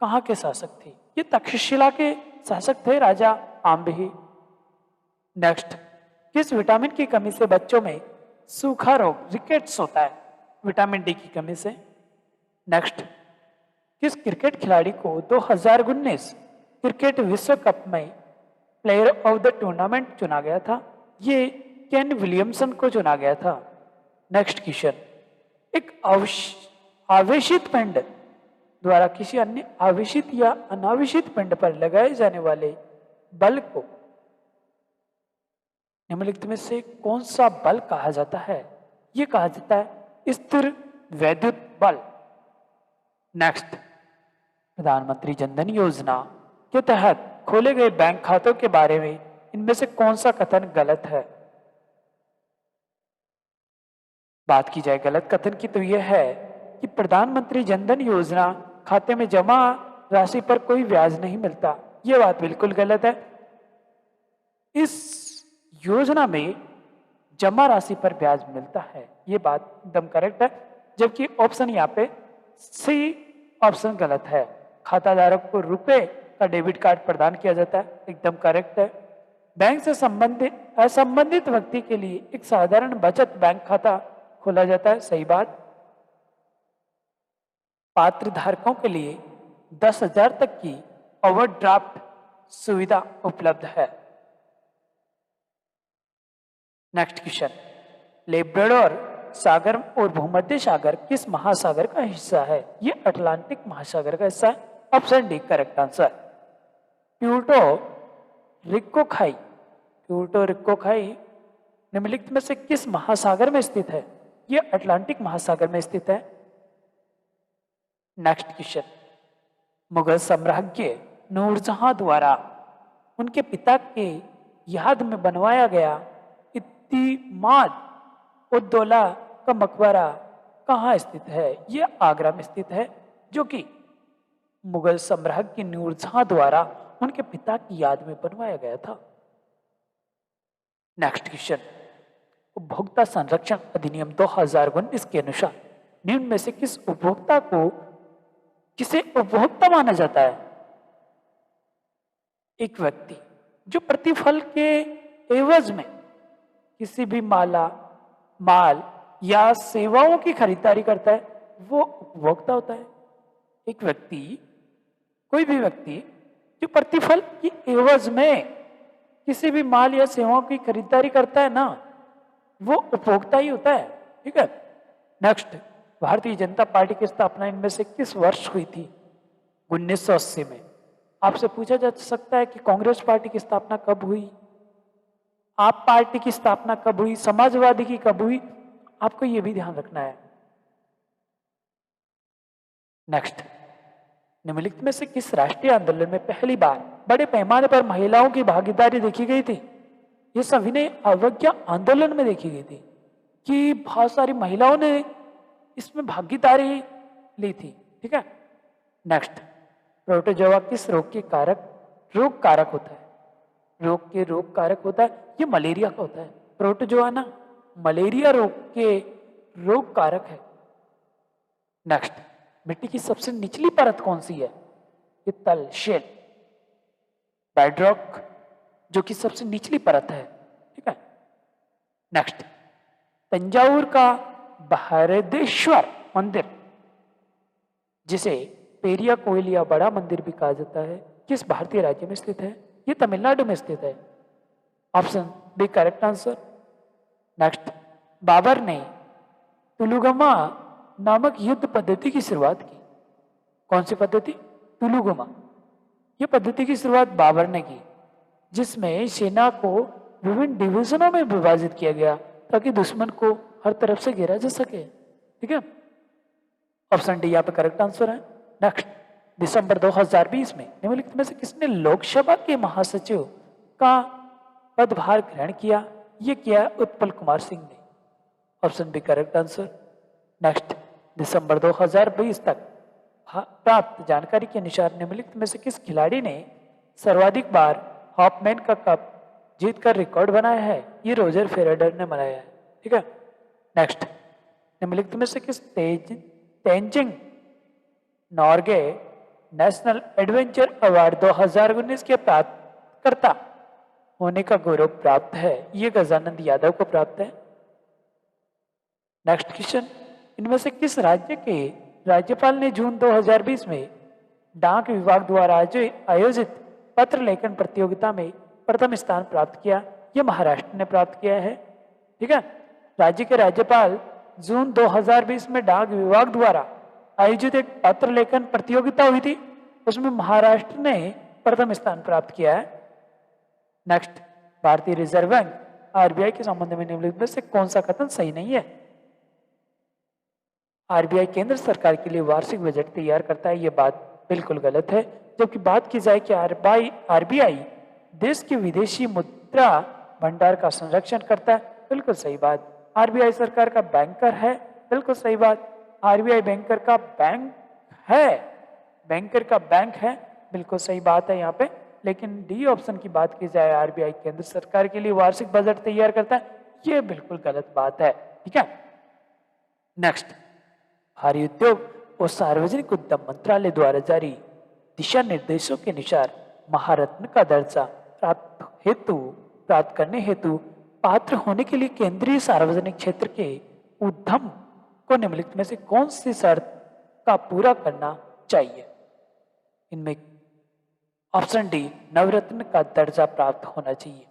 कहाँ के शासक थे? ये तक्षशिला के शासक थे राजा आम्बे। नेक्स्ट, किस विटामिन की कमी से बच्चों में सूखा रोग रिकेट्स होता है? विटामिन डी की कमी से। नेक्स्ट, किस क्रिकेट खिलाड़ी को 2019 क्रिकेट विश्व कप में प्लेयर ऑफ द टूर्नामेंट चुना गया था? ये केन विलियमसन को चुना गया था। नेक्स्ट क्वेश्चन, एक आवेशित पिंड द्वारा किसी अन्य आवेशित या अनावेशित पिंड पर लगाए जाने वाले बल को निम्नलिखित में से कौन सा बल कहा जाता है? ये कहा जाता है स्थिर वैद्युत बल। नेक्स्ट, प्रधानमंत्री जनधन योजना के तहत खोले गए बैंक खातों के बारे में इनमें से कौन सा कथन गलत है? बात की जाए गलत कथन की तो यह है कि प्रधानमंत्री जनधन योजना खाते में जमा राशि पर कोई ब्याज नहीं मिलता। यह बात बिल्कुल गलत है। इस योजना में जमा राशि पर ब्याज मिलता है, यह बात एकदम करेक्ट है। जबकि ऑप्शन यहाँ पे सी ऑप्शन गलत है। खाताधारक को रुपए का डेबिट कार्ड प्रदान किया जाता है, एकदम करेक्ट है। बैंक से संबंधित असंबंधित व्यक्ति के लिए एक साधारण बचत बैंक खाता खोला जाता है, सही बात। पात्र धारकों के लिए 10,000 तक की ओवरड्राफ्ट सुविधा उपलब्ध है। नेक्स्ट क्वेश्चन, लेब्राडोर सागर और भूमध्य सागर किस महासागर का हिस्सा है? ये अटलांटिक महासागर का हिस्सा है। Option D correct answer. Puerto Rico खाई, प्यूर्टो रिको खाई निम्नलिखित में से किस महासागर में स्थित है? ये अटलांटिक महासागर में स्थित है। नेक्स्ट क्वेश्चन, मुगल साम्राज्य नूरजहां द्वारा उनके पिता के याद में बनवाया गया इत्तिमाद उद्दौला का मकबरा कहाँ स्थित है? ये आगरा में स्थित है, जो कि मुगल साम्राज्य नूरजहां द्वारा उनके पिता की याद में बनवाया गया था। नेक्स्ट क्वेश्चन, उपभोक्ता संरक्षण अधिनियम 2019 के अनुसार निम्न में से किस उपभोक्ता को किसे उपभोक्ता माना जाता है? एक व्यक्ति जो प्रतिफल के एवज में किसी भी माल या सेवाओं की खरीदारी करता है, वो उपभोक्ता होता है। एक व्यक्ति, कोई भी व्यक्ति जो प्रतिफल की एवज में किसी भी माल या सेवाओं की खरीदारी करता है ना, वो उपभोक्ता ही होता है। ठीक है। नेक्स्ट, भारतीय जनता पार्टी की स्थापना इनमें से किस वर्ष हुई थी? 1980 में। आपसे पूछा जा सकता है कि कांग्रेस पार्टी की स्थापना कब हुई, आप पार्टी की स्थापना कब हुई, समाजवादी की कब हुई, आपको यह भी ध्यान रखना है। नेक्स्ट, निम्नलिखित में से किस राष्ट्रीय आंदोलन में पहली बार बड़े पैमाने पर महिलाओं की भागीदारी देखी गई थी? यह सविनय अवज्ञा आंदोलन में देखी गई थी कि बहुत सारी महिलाओं ने इसमें भागीदारी ली थी। ठीक है। नेक्स्ट, प्रोटोजोआ किस रोग कारक होता है? रोग कारक होता है, ये मलेरिया का होता है। प्रोटोजोआ ना मलेरिया रोग के रोग कारक है। नेक्स्ट, मिट्टी की सबसे निचली परत कौन सी है? ये तल शेल, बेडरॉक, जो कि सबसे निचली परत है। ठीक है। नेक्स्ट, तंजावुर का बृहदेश्वर मंदिर, जिसे पेरिया कोयल या बड़ा मंदिर भी कहा जाता है, किस भारतीय राज्य में स्थित है? ये तमिलनाडु में स्थित है। Option B correct answer. Next, Babur ने तुलुगमा नामक युद्ध पद्धति की शुरुआत की। कौन सी पद्धति? तुलुगमा। यह पद्धति की शुरुआत बाबर ने की, जिसमें सेना को विभिन्न डिवीजनों में विभाजित किया गया ताकि दुश्मन को हर तरफ से घेरा जा सके। ठीक है। ऑप्शन डी यहाँ पे करेक्ट आंसर है। नेक्स्ट, दिसंबर 2020 में निम्नलिखित में से किसने लोकसभा के महासचिव का पदभार ग्रहण किया? ये किया उत्पल कुमार सिंह ने। Option B correct answer. Next, दिसंबर 2020 तक प्राप्त जानकारी के अनुसार निम्नलिखित में से किस खिलाड़ी ने सर्वाधिक बार हॉपमैन का कप जीतकर रिकॉर्ड बनाया है? ये रोजर फेडरर ने बनाया है। ठीक है। नेक्स्ट, निम्नलिखित में से किस Tenzing Norgay national adventure award 2019 के प्राप्तकर्ता होने का गौरव प्राप्त है? ये गजानंद यादव को प्राप्त है। नेक्स्ट क्वेश्चन, इनमें से किस राज्य के राज्यपाल ने जून 2020 में डाक विभाग द्वारा आयोजित पत्र लेखन प्रतियोगिता में प्रथम स्थान प्राप्त किया? यह महाराष्ट्र ने प्राप्त किया है। ठीक है। राज्य के राज्यपाल जून 2020 में डाक विभाग द्वारा आयोजित एक पत्र लेखन प्रतियोगिता हुई थी, उसमें महाराष्ट्र ने प्रथम स्थान प्राप्त किया है। नेक्स्ट, भारतीय रिजर्व बैंक आरबीआई के संबंध में निम्नलिखित में से कौन सा कथन सही नहीं है? आरबीआई केंद्र सरकार के लिए वार्षिक बजट तैयार करता है, यह बात बिल्कुल गलत है। जबकि बात की जाए कि आरबीआई देश के विदेशी मुद्रा भंडार का संरक्षण करता है, बिल्कुल सही बात। आरबीआई सरकार का बैंकर है, बिल्कुल सही बात। आरबीआई बैंकर का बैंक है, बिल्कुल सही बात है यहाँ पे। लेकिन डी ऑप्शन की बात की जाए, आरबीआई केंद्र सरकार के लिए वार्षिक बजट तैयार करता है, ये बिल्कुल गलत बात है। ठीक है। नेक्स्ट, भारी उद्योग और सार्वजनिक उद्यम मंत्रालय द्वारा जारी दिशा निर्देशों के अनुसार महारत्न का दर्जा प्राप्त करने हेतु पात्र होने के लिए केंद्रीय सार्वजनिक क्षेत्र के उद्यम को निम्नलिखित में से कौन सी शर्त का पूरा करना चाहिए? इनमें ऑप्शन डी, नवरत्न का दर्जा प्राप्त होना चाहिए।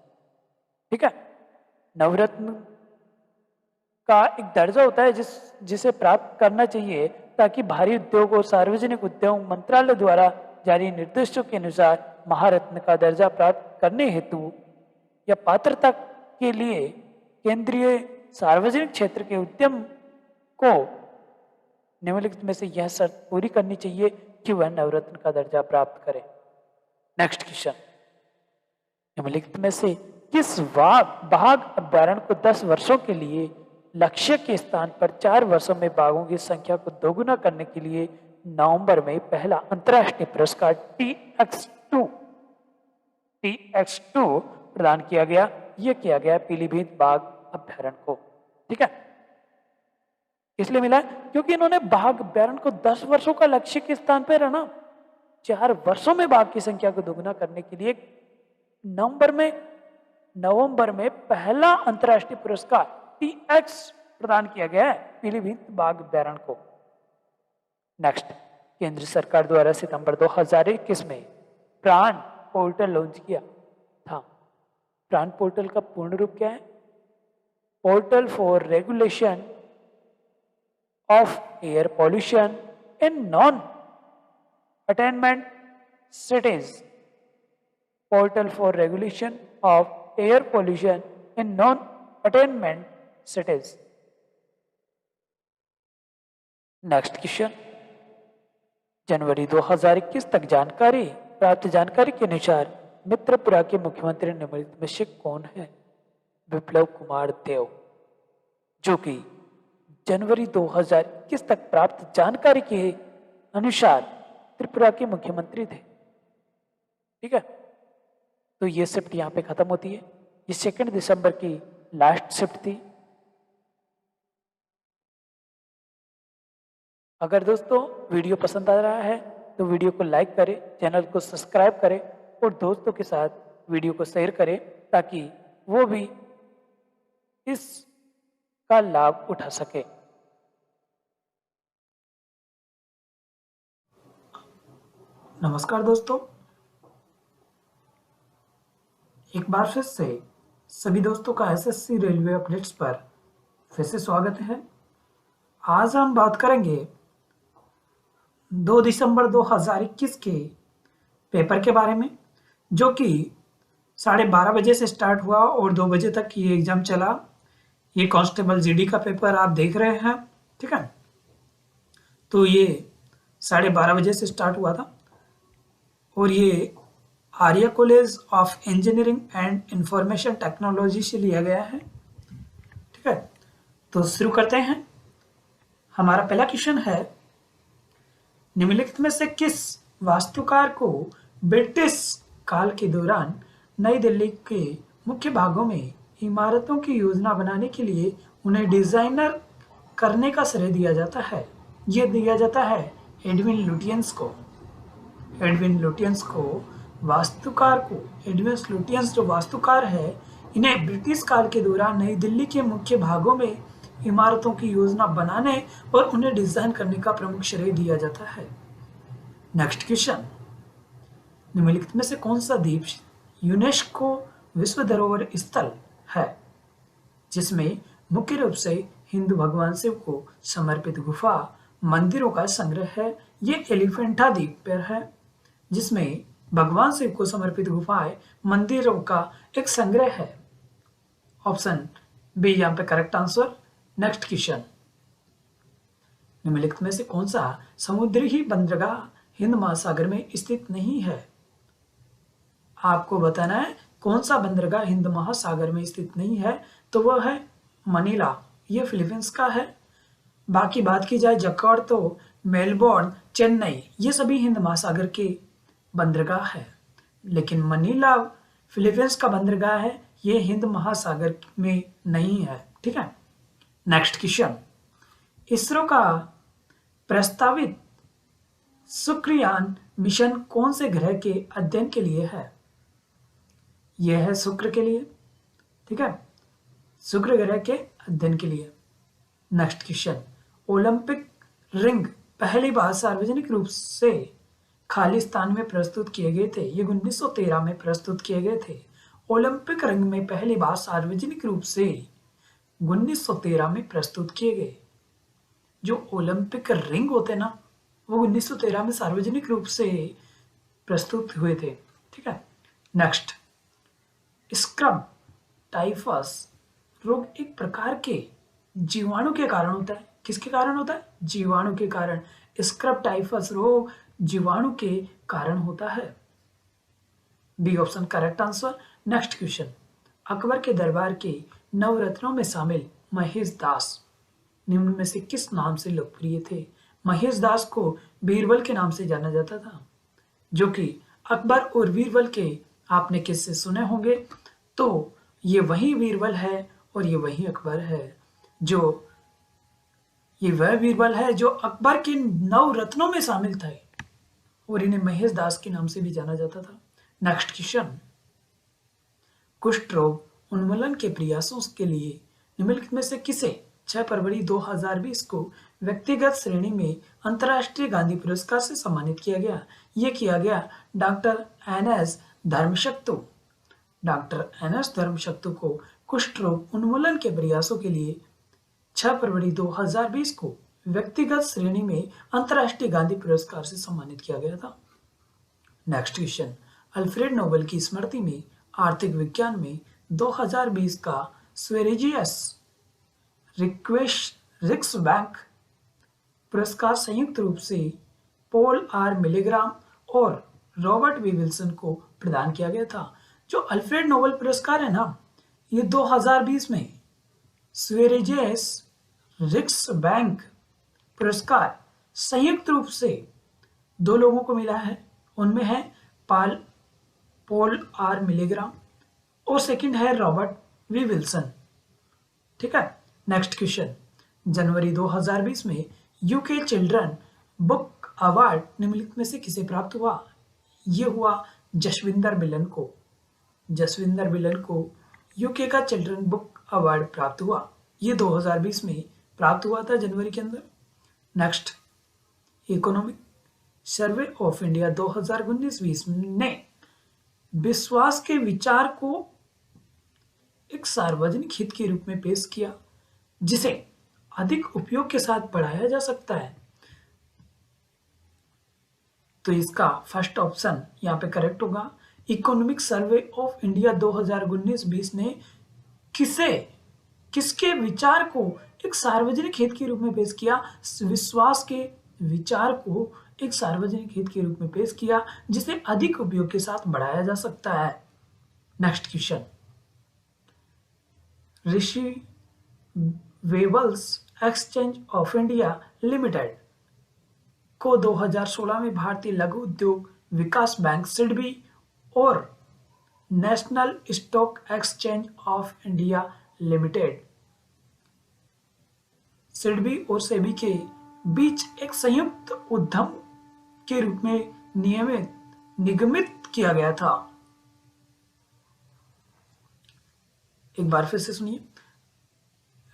ठीक है, नवरत्न का एक दर्जा होता है जिसे प्राप्त करना चाहिए ताकि भारी उद्योग और सार्वजनिक उद्योग मंत्रालय द्वारा जारी निर्देशों के अनुसार महारत्न का दर्जा प्राप्त करने हेतु या पात्रता के लिए केंद्रीय सार्वजनिक क्षेत्र के उद्यम को निम्नलिखित में से यह शर्त पूरी करनी चाहिए कि वह नवरत्न का दर्जा प्राप्त करे। नेक्स्ट क्वेश्चन, निम्नलिखित में से किस बाघ अभ्यारण्य को 10 वर्षों के लिए लक्ष्य के स्थान पर 4 वर्षों में बाघों की संख्या को दोगुना करने के लिए नवंबर में पहला अंतर्राष्ट्रीय पुरस्कार TX2 प्रदान किया गया? यह किया गया पीलीभीत बाघ अभ्यारण्य को। ठीक है, इसलिए मिला क्योंकि इन्होंने बाघ अभ्यारण्य को 10 वर्षों का लक्ष्य के स्थान पर है ना 4 वर्षों में बाघ की संख्या को दोगुना करने के लिए नवंबर में पहला अंतर्राष्ट्रीय पुरस्कार TX प्रदान किया गया है पीलीभीत बाघ अभ्यारण्य को। नेक्स्ट, केंद्र सरकार द्वारा सितंबर 2021 में प्राण पोर्टल लॉन्च किया था। प्राण पोर्टल का पूर्ण रूप क्या है? Portal for regulation of air pollution in non attainment cities. Portal for regulation of air pollution in non attainment cities. Next question, जनवरी 2021 तक प्राप्त जानकारी के अनुसार मित्रपुरा के मुख्यमंत्री निम्नलिखित में से कौन है? विप्लव कुमार देव, जो कि जनवरी 2021 तक प्राप्त जानकारी के अनुसार त्रिपुरा के मुख्यमंत्री थे। ठीक है, तो ये शिफ्ट यहां पे खत्म होती है। ये 2 दिसंबर की लास्ट शिफ्ट थी। अगर दोस्तों वीडियो पसंद आ रहा है तो वीडियो को लाइक करें, चैनल को सब्सक्राइब करें और दोस्तों के साथ वीडियो को शेयर करें ताकि वो भी इसका लाभ उठा सके। नमस्कार दोस्तों, एक बार फिर से सभी दोस्तों का एसएससी रेलवे अपडेट्स पर फिर से स्वागत है। आज हम बात करेंगे 2 दिसंबर 2021 के पेपर के बारे में, जो कि 12:30 बजे से स्टार्ट हुआ और 2 बजे तक ये एग्जाम चला। ये कांस्टेबल जीडी का पेपर आप देख रहे हैं। ठीक है, तो ये 12:30 बजे से स्टार्ट हुआ था और ये Arya college of engineering and information technology से लिया गया है। ठीक है, तो शुरू करते हैं। हमारा पहला क्वेश्चन है, निम्नलिखित में से किस वास्तुकार को ब्रिटिश काल के दौरान नई दिल्ली के मुख्य भागों में इमारतों की योजना बनाने के लिए उन्हें डिजाइनर करने का श्रेय दिया जाता है? यह दिया जाता है एडविन लुटियंस को। एडविन लुटियंस को वास्तुकार को एडविन लुटियंस जो वास्तुकार है, इन्हें ब्रिटिश काल के दौरान नई दिल्ली के मुख्य भागों में इमारतों की योजना बनाने और उन्हें डिजाइन करने का प्रमुख श्रेय दिया जाता है। नेक्स्ट क्वेश्चन, निम्नलिखित में से कौन सा द्वीप यूनेस्को विश्व धरोहर स्थल है जिसमें मुख्य रूप से हिंदू भगवान शिव को समर्पित गुफा मंदिरों का संग्रह है? ये एलिफेंटा द्वीप पर है, जिसमें भगवान शिव को समर्पित गुफाएं मंदिरों का एक संग्रह है। ऑप्शन बी यहाँ पे करेक्ट आंसर। नेक्स्ट क्वेश्चन, निम्नलिखित में से कौन सा समुद्री बंदरगाह हिंद महासागर में स्थित नहीं है? आपको बताना है कौन सा बंदरगाह हिंद महासागर में स्थित नहीं है, तो वह है मनीला, ये फिलीपींस का है। बाकी बात की जाए जकार्ता, मेलबोर्न, चेन्नई, ये सभी हिंद महासागर के बंदरगाह है, लेकिन मनीला फिलीपींस का बंदरगाह है, ये हिंद महासागर में नहीं है। ठीक है, नेक्स्ट क्वेश्चन, इसरो का प्रस्तावित शुक्रयान मिशन कौन से ग्रह के अध्ययन के लिए है? यह है शुक्र के लिए। ठीक है, शुक्र ग्रह के अध्ययन के लिए। नेक्स्ट क्वेश्चन, ओलंपिक रिंग पहली बार सार्वजनिक रूप से खालिस्तान में प्रस्तुत किए गए थे। ये 1913 में प्रस्तुत किए गए थे। ओलंपिक रंग में पहली बार सार्वजनिक रूप से 1913 में प्रस्तुत किए गए। जो ओलंपिक रिंग होते ना, वो 1913 में सार्वजनिक रूप से प्रस्तुत हुए थे। ठीक है। नेक्स्ट, स्क्रब टाइफस रोग एक प्रकार के जीवाणु के कारण होता है। किसके कारण होता है? जीवाणु के कारण। स्क्रब टाइफस रोग जीवाणु के कारण होता है। B option correct answer. Next question, Akbar के दरबार के नवरत्नों में शामिल महेश दास निम्न में से किस नाम से लोकप्रिय थे? महेश दास को बीरबल के नाम से जाना जाता था, जो कि अकबर और बीरबल के आपने किससे सुने होंगे। तो ये वही बीरबल है और ये वही अकबर है, जो ये वह बीरबल है जो अकबर के नवरत्नों में शामिल थे और इन्हें महेश दास के नाम से भी जाना जाता था। नेक्स्ट क्वेश्चन, कुष्ठ रोग उन्मूलन के प्रयासों के लिए निम्नलिखित में से किसे 6 फरवरी 2020 को व्यक्तिगत श्रेणी में अंतर्राष्ट्रीय गांधी पुरस्कार से सम्मानित किया गया? ये किया गया doctor N S. Dharmshaktu. Doctor N S. Dharmshaktu को कुष्ठ रोग उन्मूलन के प्रयासों के लिए 6 फरवरी 2020 को व्यक्तिगत श्रेणी में अंतर्राष्ट्रीय गांधी पुरस्कार से सम्मानित किया गया था। नेक्स्ट क्वेश्चन, अल्फ्रेड नोबेल की स्मृति में आर्थिक विज्ञान में 2020 का स्वेरेजियस रिक्स बैंक पुरस्कार संयुक्त रूप से पॉल आर मिलीग्राम और रॉबर्ट वी विल्सन को प्रदान किया गया था। जो अल्फ्रेड नोबेल पुरस्कार है ना, ये 2020 में स्वेरेजियस रिक्स बैंक पुरस्कार संयुक्त रूप से 2 लोगों को मिला है। उनमें है पॉल आर मिलीग्राम और सेकंड है रॉबर्ट वी विल्सन। ठीक है। नेक्स्ट क्वेश्चन, जनवरी 2020 में यूके चिल्ड्रन बुक अवार्ड निम्नलिखित में से किसे प्राप्त हुआ? ये हुआ जसविंदर बिलन को। जसविंदर बिलन को यूके का चिल्ड्रन बुक अवार्ड प्राप्त हुआ। ये 2020 में प्राप्त हुआ था, जनवरी के अंदर। Next, economic survey of India 2019-20 ने विश्वास के विचार को एक सार्वजनिक हित के रूप में पेश किया, जिसे अधिक उपयोग के साथ बढ़ाया जा सकता है। तो इसका फर्स्ट ऑप्शन यहाँ पे करेक्ट होगा। इकोनॉमिक सर्वे ऑफ इंडिया 2019-20 ने किसके विचार को एक सार्वजनिक हित के रूप में पेश किया? विश्वास के विचार को एक सार्वजनिक हित के रूप में पेश किया, जिसे अधिक उपयोग के साथ बढ़ाया जा सकता है। नेक्स्ट क्वेश्चन, ऋषि वेबल्स एक्सचेंज ऑफ इंडिया लिमिटेड को 2016 में भारतीय लघु उद्योग विकास बैंक सिडबी और national stock exchange of India limited SIDBI और सेबी के बीच एक संयुक्त उद्यम के रूप में निगमित किया गया था। एक बार फिर से सुनिए,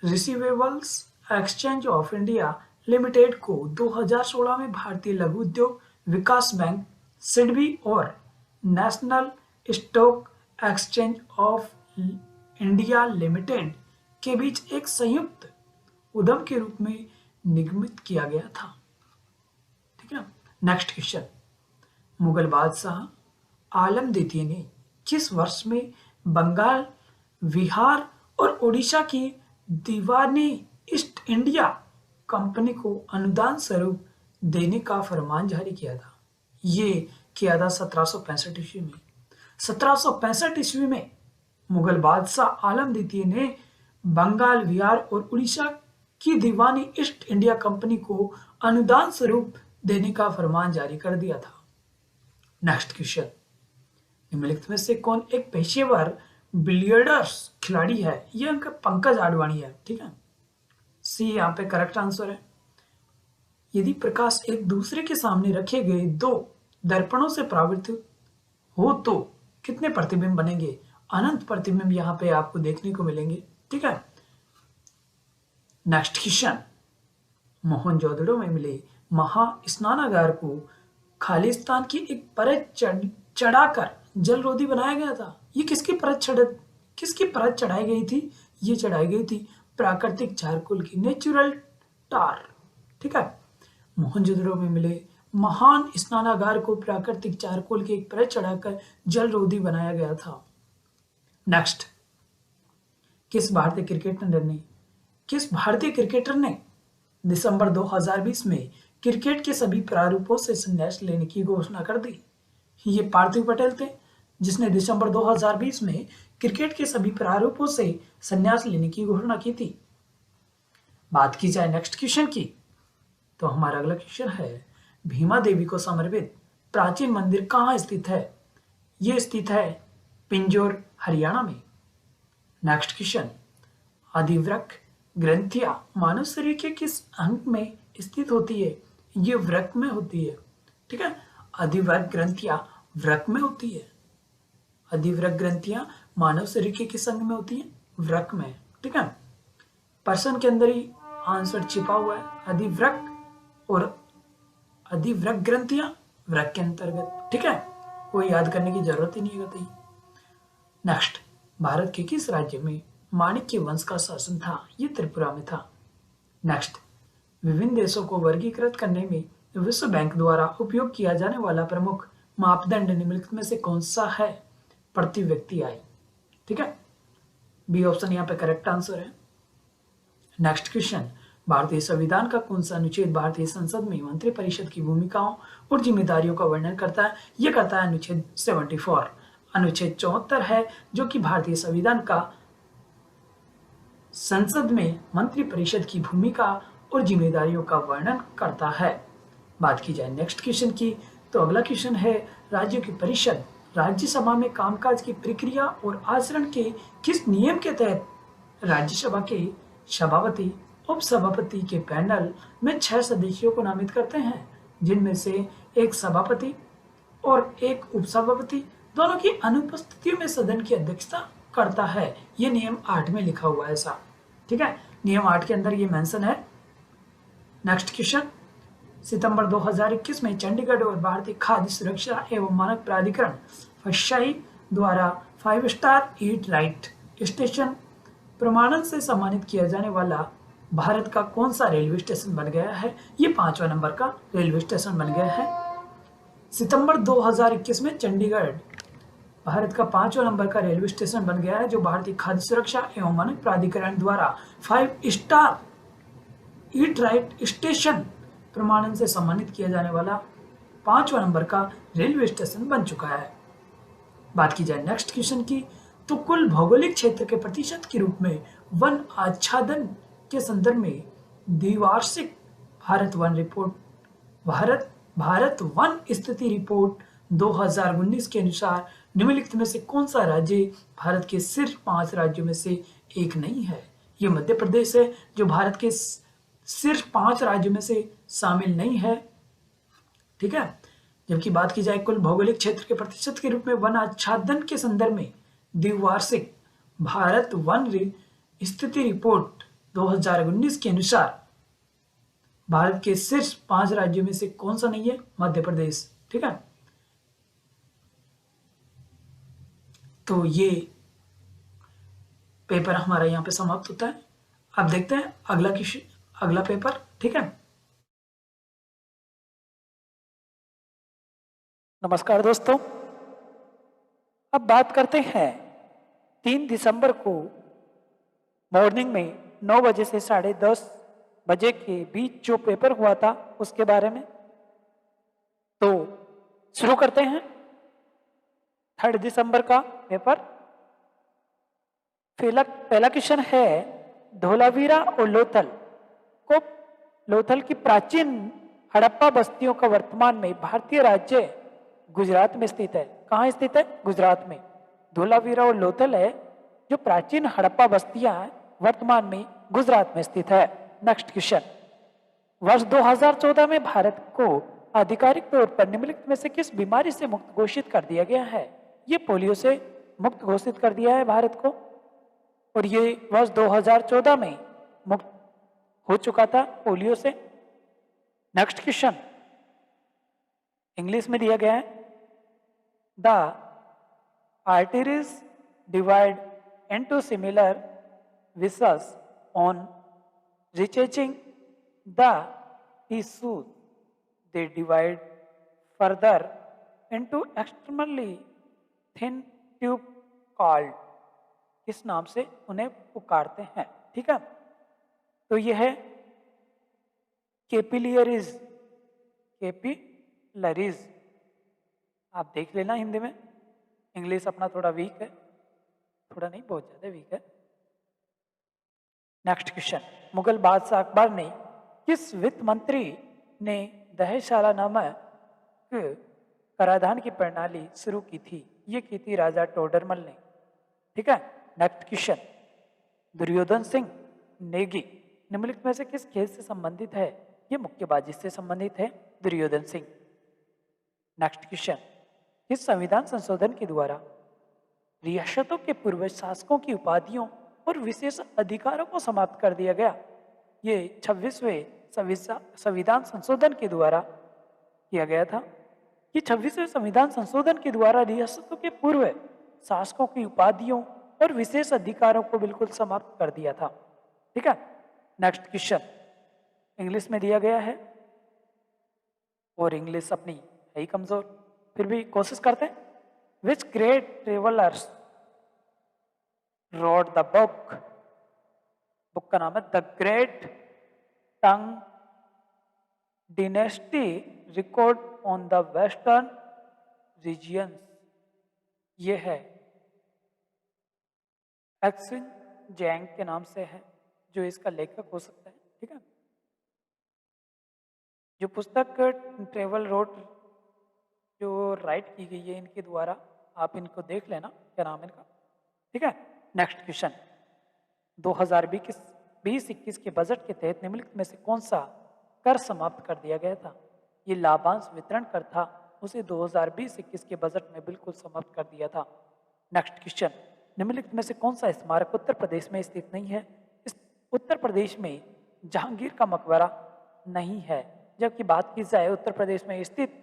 receivables exchange of India limited को 2016 में भारतीय लघु उद्योग विकास बैंक सिडबी और national stock exchange of India limited के बीच एक संयुक्त उद्यम के रूप में निगमित किया गया था। ठीक है। नेक्स्ट क्वेश्चन, मुगल बादशाह आलम द्वितीय ने किस वर्ष में बंगाल, बिहार और ओडिशा की दीवानी ईस्ट इंडिया कंपनी को अनुदान स्वरूप देने का फरमान जारी किया था? ये किया था 1765 ईस्वी में। 1765 ईस्वी में मुगल बादशाह आलम द्वितीय ने बंगाल, बिहार और उड़ीसा की दीवानी ईस्ट इंडिया कंपनी को अनुदान स्वरूप देने का फरमान जारी कर दिया था। नेक्स्ट क्वेश्चन, निम्नलिखित में से कौन एक पेशेवर बिलियर्ड्स खिलाड़ी है? ये उनका पंकज आडवाणी है। ठीक है, सी यहाँ पे करेक्ट आंसर है। यदि प्रकाश एक दूसरे के सामने रखे गए 2 दर्पणों से परावर्तित हो तो कितने प्रतिबिंब बनेंगे? अनंत प्रतिबिंब यहाँ पे आपको देखने को मिलेंगे। ठीक है। नेक्स्ट क्वेश्चन, मोहनजोदड़ो में मिले महा स्नानागार को खालिस्तान की एक परत चढ़ाकर जलरोधी बनाया गया था। ये किसकी परत चढ़ाई गई थी? ये चढ़ाई गई थी प्राकृतिक चारकोल की, नेचुरल टार। ठीक है। मोहनजोदड़ो में मिले महान स्नानागार को प्राकृतिक चारकोल की एक परत चढ़ाकर जलरोधी बनाया गया था। नेक्स्ट, किस भारतीय क्रिकेटर ने दिसंबर 2020 में क्रिकेट के सभी प्रारूपों से संन्यास लेने की घोषणा कर दी? ये पार्थिव पटेल थे, जिसने दिसंबर 2020 में क्रिकेट के सभी प्रारूपों से संन्यास लेने की घोषणा की थी। बात की जाए नेक्स्ट क्वेश्चन की, तो हमारा अगला क्वेश्चन है, भीमा देवी को समर्पित प्राचीन मंदिर कहाँ स्थित है? ये स्थित है पिंजौर, हरियाणा में। नेक्स्ट क्वेश्चन, अधिवृक्क ग्रंथियां मानव शरीर के किस अंग में स्थित होती है? ये वृक्क में होती है। ठीक है। अधिवृक्क ग्रंथियां वृक्क में होती है। अधिवृक्क ग्रंथियां मानव शरीर के किस अंग में होती है? वृक्क में। ठीक है। पर्सन के अंदर ही आंसर छिपा हुआ है, अधिवृक्क और अधिवृक्क ग्रंथियां वृक्क के अंतर्गत। ठीक है, कोई याद करने की जरूरत ही नहीं है। नेक्स्ट, भारत के किस राज्य में माणिक्य वंश का शासन था? ये त्रिपुरा में था। नेक्स्ट, विभिन्न देशों को वर्गीकृत करने में विश्व बैंक द्वारा उपयोग किया जाने वाला प्रमुख मापदंड निम्नलिखित में से कौन सा है? प्रति व्यक्ति आय। ठीक है, बी ऑप्शन यहाँ पे करेक्ट आंसर है। नेक्स्ट क्वेश्चन, भारतीय संविधान का कौन सा अनुच्छेद भारतीय संसद में मंत्रिपरिषद की भूमिकाओं और जिम्मेदारियों का वर्णन करता है? यह करता है अनुच्छेद 74। अनुच्छेद 74 है जो कि भारतीय संविधान का संसद में मंत्रिपरिषद की भूमिका और जिम्मेदारियों का वर्णन करता है। बात की जाए नेक्स्ट क्वेश्चन की, तो अगला क्वेश्चन है, राज्यों की परिषद राज्यसभा में कामकाज की प्रक्रिया और आचरण के किस नियम के तहत राज्यसभा के सभापति उपसभापति के पैनल में 6 सदस्यों को नामित करते हैं, जिनमें से एक सभापति और एक उपसभापति दोनों की अनुपस्थिति में सदन की अध्यक्षता करता है। ये नियम 8 में लिखा हुआ है ऐसा। ठीक है, नियम 8 के अंदर ये मेंशन है। नेक्स्ट क्वेश्चन, सितंबर 2021 में चंडीगढ़ और भारतीय खाद्य सुरक्षा एवं मानक प्राधिकरण फशाई द्वारा 5 स्टार ईट राइट स्टेशन प्रमाणन से सम्मानित किया जाने वाला भारत का कौन सा रेलवे स्टेशन बन गया है? ये 5वां नंबर का रेलवे स्टेशन बन गया है। सितंबर 2021 में चंडीगढ़ भारत का 5वां नंबर का रेलवे स्टेशन बन गया है, जो भारतीय खाद्य सुरक्षा एवं मानक प्राधिकरण द्वारा 5 स्टार ईट राइट स्टेशन प्रमाणन से सम्मानित किया जाने वाला 5वां नंबर का रेलवे स्टेशन बन चुका है। बात की जाए नेक्स्ट क्वेश्चन की, तो कुल भौगोलिक क्षेत्र के प्रतिशत के रूप में वन आच्छादन के संदर्भ में द्विवार्षिक भारत वन स्थिति रिपोर्ट 2019 के अनुसार निम्नलिखित में से कौन सा राज्य भारत के सिर्फ 5 राज्यों में से एक नहीं है? ये मध्य प्रदेश है, जो भारत के सिर्फ 5 राज्यों में से शामिल नहीं है। ठीक है, जबकि बात की जाए कुल भौगोलिक क्षेत्र के प्रतिशत के रूप में वन आच्छादन के संदर्भ में द्विवार्षिक भारत वन स्थिति रिपोर्ट 2019 के अनुसार भारत के सिर्फ 5 राज्यों में से कौन सा नहीं है? मध्य प्रदेश। ठीक है, तो ये पेपर हमारा यहाँ पे समाप्त होता है। अब देखते हैं अगला पेपर। ठीक है, नमस्कार दोस्तों, अब बात करते हैं 3 दिसंबर को मॉर्निंग में 9 बजे से 10:30 बजे के बीच जो पेपर हुआ था उसके बारे में। तो शुरू करते हैं 3 दिसंबर का पेपर। पहला क्वेश्चन है, धोलावीरा और लोथल की प्राचीन हड़प्पा बस्तियों का वर्तमान में भारतीय राज्य गुजरात में स्थित है। कहाँ स्थित है? गुजरात में। धोलावीरा और लोथल है जो प्राचीन हड़प्पा बस्तियां हैं, वर्तमान में गुजरात में स्थित है। नेक्स्ट क्वेश्चन, वर्ष 2014 में भारत को आधिकारिक तौर पर निम्नलिखित में से किस बीमारी से मुक्त घोषित कर दिया गया है? ये पोलियो से मुक्त घोषित कर दिया है भारत को, और ये वर्ष 2014 में मुक्त हो चुका था पोलियो से। नेक्स्ट क्वेश्चन, इंग्लिश में दिया गया है the arteries divide into similar viscers on reaching the tissues. They divide further into extremely thin tube called, इस नाम से उन्हें पुकारते हैं। ठीक है, तो यह है कैपिलरीज। कैपिलरीज आप देख लेना हिंदी में, इंग्लिश अपना थोड़ा वीक है, थोड़ा नहीं बहुत ज्यादा वीक है। नेक्स्ट क्वेश्चन, मुगल बादशाह अकबर ने किस वित्त मंत्री ने दहेशाला नामक कराधान की प्रणाली शुरू की थी? ये की थी राजा टोडरमल ने। ठीक है, नेक्स्ट क्वेश्चन, दुर्योधन सिंह नेगी निम्नलिखित में से किस खेल से संबंधित है? ये मुक्केबाजी से संबंधित है दुर्योधन सिंह। नेक्स्ट क्वेश्चन, किस संविधान संशोधन के द्वारा रियासतों के पूर्व शासकों की उपाधियों और विशेष अधिकारों को समाप्त कर दिया गया? ये 26वें संविधान संशोधन के द्वारा किया गया था। ये 26वें संविधान संशोधन के द्वारा रियासतों के पूर्व शासकों की उपाधियों और विशेष अधिकारों को बिल्कुल समाप्त कर दिया था। ठीक है, नेक्स्ट क्वेश्चन इंग्लिश में दिया गया है और इंग्लिश अपनी है ही कमजोर, फिर भी कोशिश करते हैं। Which great travellers wrote the book? Book का नाम है the great Tang dynasty record on the western regions. ये है एक्सिन जैंग के नाम से है, जो इसका लेखक हो सकता है। ठीक है, जो पुस्तक ट्रेवल रोड जो राइट की गई है इनके द्वारा, आप इनको देख लेना क्या नाम है इनका। ठीक है, नेक्स्ट क्वेश्चन, 2020-21 के बजट के तहत निम्नलिखित में से कौन सा कर समाप्त कर दिया गया था? ये लाभांश वितरण कर था, उसे 2020-21 के बजट में बिल्कुल समाप्त कर दिया था। नेक्स्ट क्वेश्चन, निम्नलिखित में से कौन सा स्मारक उत्तर प्रदेश में स्थित नहीं है? इस उत्तर प्रदेश में जहांगीर का मकबरा नहीं है। जबकि बात की जाए उत्तर प्रदेश में स्थित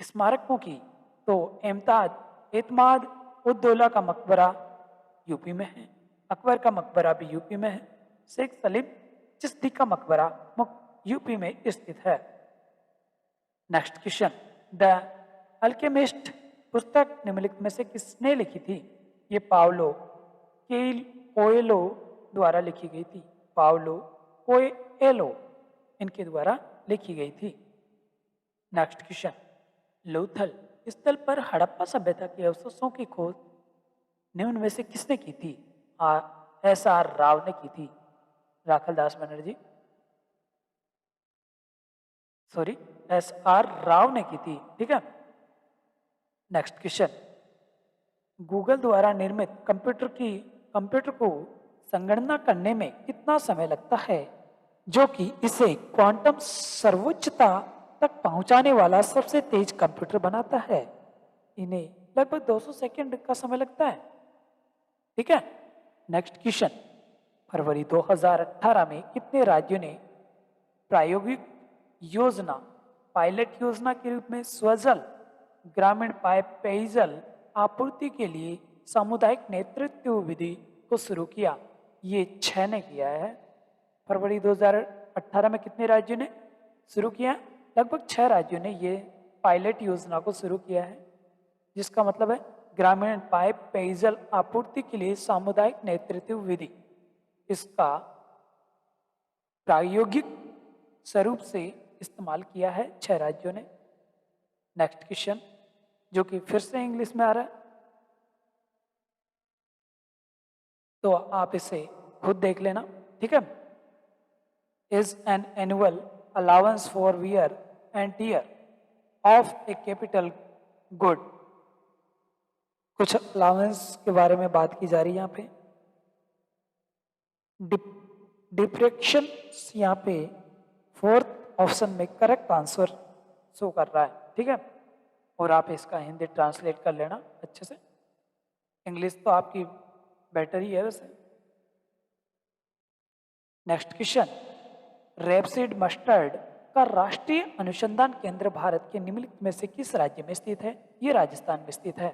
स्मारकों की, तो एतमाद उद्दौला का मकबरा यूपी में है, अकबर का मकबरा भी यूपी में है, शेख सलीम चिश्ती का मकबरा यूपी में स्थित है। नेक्स्ट क्वेश्चन, द अल्केमिस्ट पुस्तक निम्नलिखित में से किसने लिखी थी? ये पाउलो कोएलो द्वारा लिखी गई थी। पाउलो कोएलो इनके द्वारा लिखी गई थी। नेक्स्ट क्वेश्चन, लोथल स्थल पर हड़प्पा सभ्यता के अवशेषों की खोज निम्न में से किसने की थी? एस.आर. राव ने की थी। Rakhaldas Banerji, sorry, S R. राव ने की थी। ठीक है, नेक्स्ट क्वेश्चन, गूगल द्वारा निर्मित कंप्यूटर को संगणना करने में कितना समय लगता है, जो कि इसे क्वांटम सर्वोच्चता तक पहुंचाने वाला सबसे तेज कंप्यूटर बनाता है? इन्हें लगभग 200 सेकंड का समय लगता है। ठीक है, नेक्स्ट क्वेश्चन, फरवरी 2018 में कितने राज्यों ने प्रायोगिक योजना पायलट योजना के रूप में स्वजल ग्रामीण पेयजल आपूर्ति के लिए सामुदायिक नेतृत्व विधि को शुरू किया? ये 6 ने किया है। फरवरी 2018 में कितने राज्यों ने शुरू किया? लगभग 6 राज्यों ने ये पायलट योजना को शुरू किया है, जिसका मतलब है ग्रामीण पेयजल आपूर्ति के लिए सामुदायिक नेतृत्व विधि। इसका प्रायोगिक स्वरूप से इस्तेमाल किया है 6 राज्यों ने। नेक्स्ट क्वेश्चन, जो कि फिर से इंग्लिश में आ रहा है, तो आप इसे खुद देख लेना। ठीक है, is an annual allowance for wear and tear of a capital good. कुछ अलाउंस के बारे में बात की जा रही है यहाँ पे। डिफ्रेक्शन यहाँ पे 4th ऑप्शन में करेक्ट आंसर शो कर रहा है। ठीक है, और आप इसका हिंदी ट्रांसलेट कर लेना अच्छे से। इंग्लिश तो आपकी बेटर ही है वैसे। नेक्स्ट क्वेश्चन, रेपसीड मस्टर्ड का राष्ट्रीय अनुसंधान केंद्र भारत के निम्नलिखित में से किस राज्य में स्थित है? ये राजस्थान में स्थित है।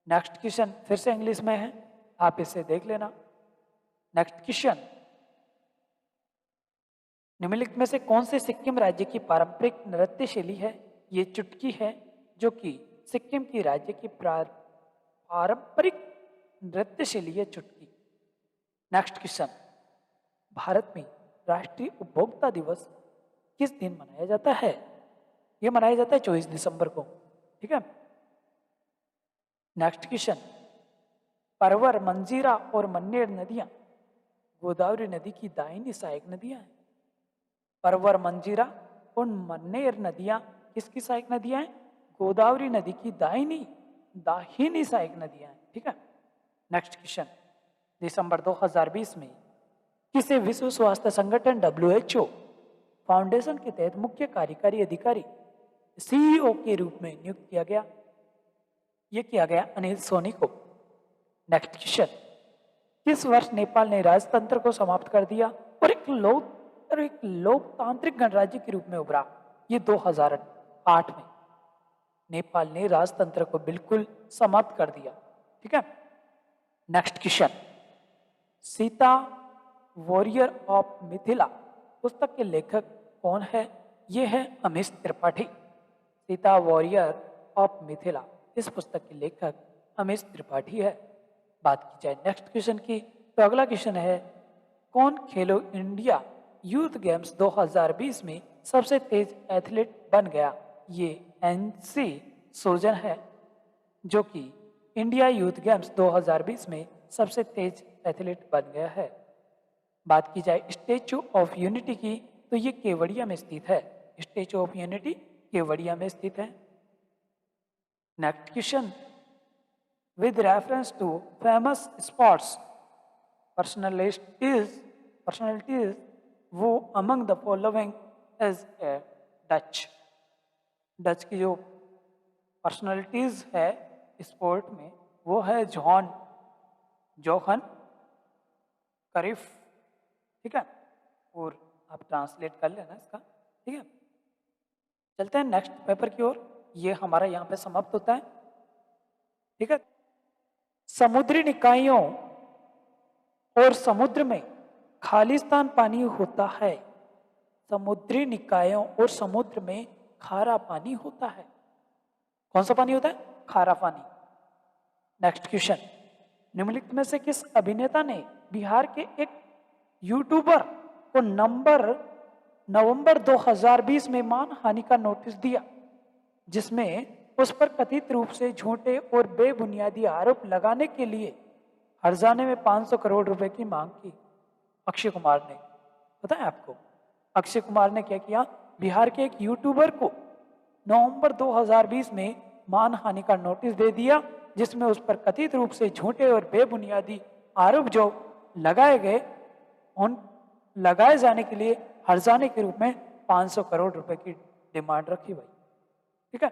नेक्स्ट क्वेश्चन फिर से इंग्लिश में है, आप इसे देख लेना। नेक्स्ट क्वेश्चन, निम्नलिखित में से कौन से सिक्किम राज्य की पारंपरिक नृत्य शैली है? ये चुटकी है, जो कि सिक्किम की राज्य की पारंपरिक नृत्य शैली है, चुटकी। नेक्स्ट क्वेश्चन, भारत में राष्ट्रीय उपभोक्ता दिवस किस दिन मनाया जाता है? यह मनाया जाता है 24 दिसंबर को, ठीक है। नेक्स्ट क्वेश्चन, परवर, मंजीरा और मन्नेर नदियां गोदावरी नदी की दाहिनी सहायक नदियां हैं। परवर, मंजीरा और मन्नेर नदियां किसकी सहायक नदियां हैं? गोदावरी नदी की दाहिनी सहायक नदियां हैं, ठीक है। नेक्स्ट क्वेश्चन, दिसंबर 2020 में किसे विश्व स्वास्थ्य संगठन WHO फाउंडेशन के तहत मुख्य कार्यकारी अधिकारी CEO के रूप में नियुक्त किया गया? यह किया गया अनिल सोनी को। नेक्स्ट क्वेश्चन, किस वर्ष नेपाल ने राजतंत्र को समाप्त कर दिया और एक लोकतांत्रिक गणराज्य के रूप में उभरा? ये 2008 में नेपाल ने राजतंत्र को बिल्कुल समाप्त कर दिया, ठीक है। Next question, Sita warrior of Mithila पुस्तक के लेखक कौन है? ये है अमीश त्रिपाठी। सीता वॉरियर ऑफ मिथिला, इस पुस्तक के लेखक अमीश त्रिपाठी है। बात की जाए नेक्स्ट क्वेश्चन की, तो अगला क्वेश्चन है, कौन खेलो इंडिया यूथ गेम्स 2020 में सबसे तेज एथलीट बन गया? ये NC सोजन है, जो कि इंडिया यूथ गेम्स 2020 में सबसे तेज एथलीट बन गया है। बात की जाए स्टैचू ऑफ यूनिटी की, तो ये केवड़िया में स्थित है। स्टैचू ऑफ यूनिटी केवड़िया में स्थित है। Next question, with reference to famous sports personalities who among the following is a Dutch की जो पर्सनालिटीज है स्पोर्ट में, वो है जोहन करिफ, ठीक है। और आप ट्रांसलेट कर लेना इसका, ठीक है। चलते हैं नेक्स्ट पेपर की ओर। ये हमारा यहाँ पे समाप्त होता है, ठीक है। समुद्री निकायों और समुद्र में खालिस्तान पानी होता है। समुद्री निकायों और समुद्र में खारा पानी होता है। कौन सा पानी होता है? खारा पानी। नेक्स्ट क्वेश्चन, निम्नलिखित में से किस अभिनेता ने बिहार के एक यूट्यूबर को नवंबर 2020 में मानहानि का नोटिस दिया, जिसमें उस पर कथित रूप से झूठे और बेबुनियादी आरोप लगाने के लिए हर्जाने में 500 करोड़ रुपए की मांग की? अक्षय कुमार ने। पता है आपको अक्षय कुमार ने क्या किया? बिहार के एक यूट्यूबर को नवंबर 2020 में मानहानि का नोटिस दे दिया, जिसमें उस पर कथित रूप से झूठे और बेबुनियादी आरोप जो लगाए गए, उन लगाए जाने के लिए हर्जाने के रूप में 500 करोड़ रुपए की डिमांड रखी भाई, ठीक है।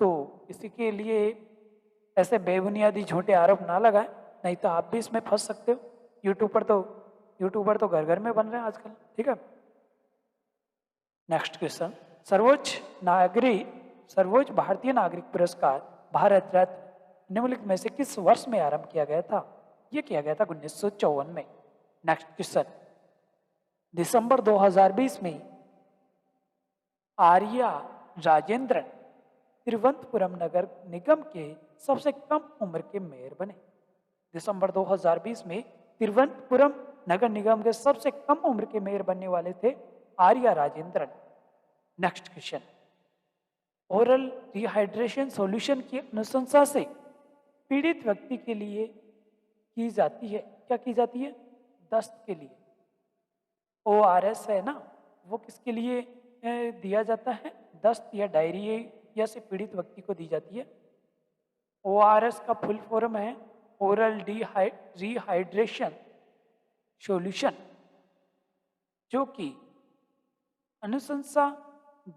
तो इसी के लिए ऐसे बेबुनियादी झूठे आरोप ना लगाएं, नहीं तो आप भी इसमें फंस सकते हो। यूट्यूबर तो घर घर में बन रहे हैं आजकल, ठीक है। नेक्स्ट क्वेश्चन, सर्वोच्च भारतीय नागरिक पुरस्कार भारत रत्न निम्नलिखित में से किस वर्ष में आरंभ किया गया था? यह किया गया था 1954 में। नेक्स्ट क्वेश्चन, दिसंबर 2020 में आर्या राजेंद्रन तिरुवनंतपुरम नगर निगम के सबसे कम उम्र के मेयर बने। दिसंबर 2020 में तिरुवनंतपुरम नगर निगम के सबसे कम उम्र के मेयर बनने वाले थे Arya Rajendran. Next question, oral rehydration solution की अनुशंसा से पीड़ित व्यक्ति के लिए की जाती है। क्या की जाती है? दस्त के लिए। ORS है ना, वो किसके लिए दिया जाता है? दस्त या डायरिया से पीड़ित व्यक्ति को दी जाती है। ORS का फुल फॉर्म है ओरल रिहाइड्रेशन सॉल्यूशन, जो कि अनुशंसा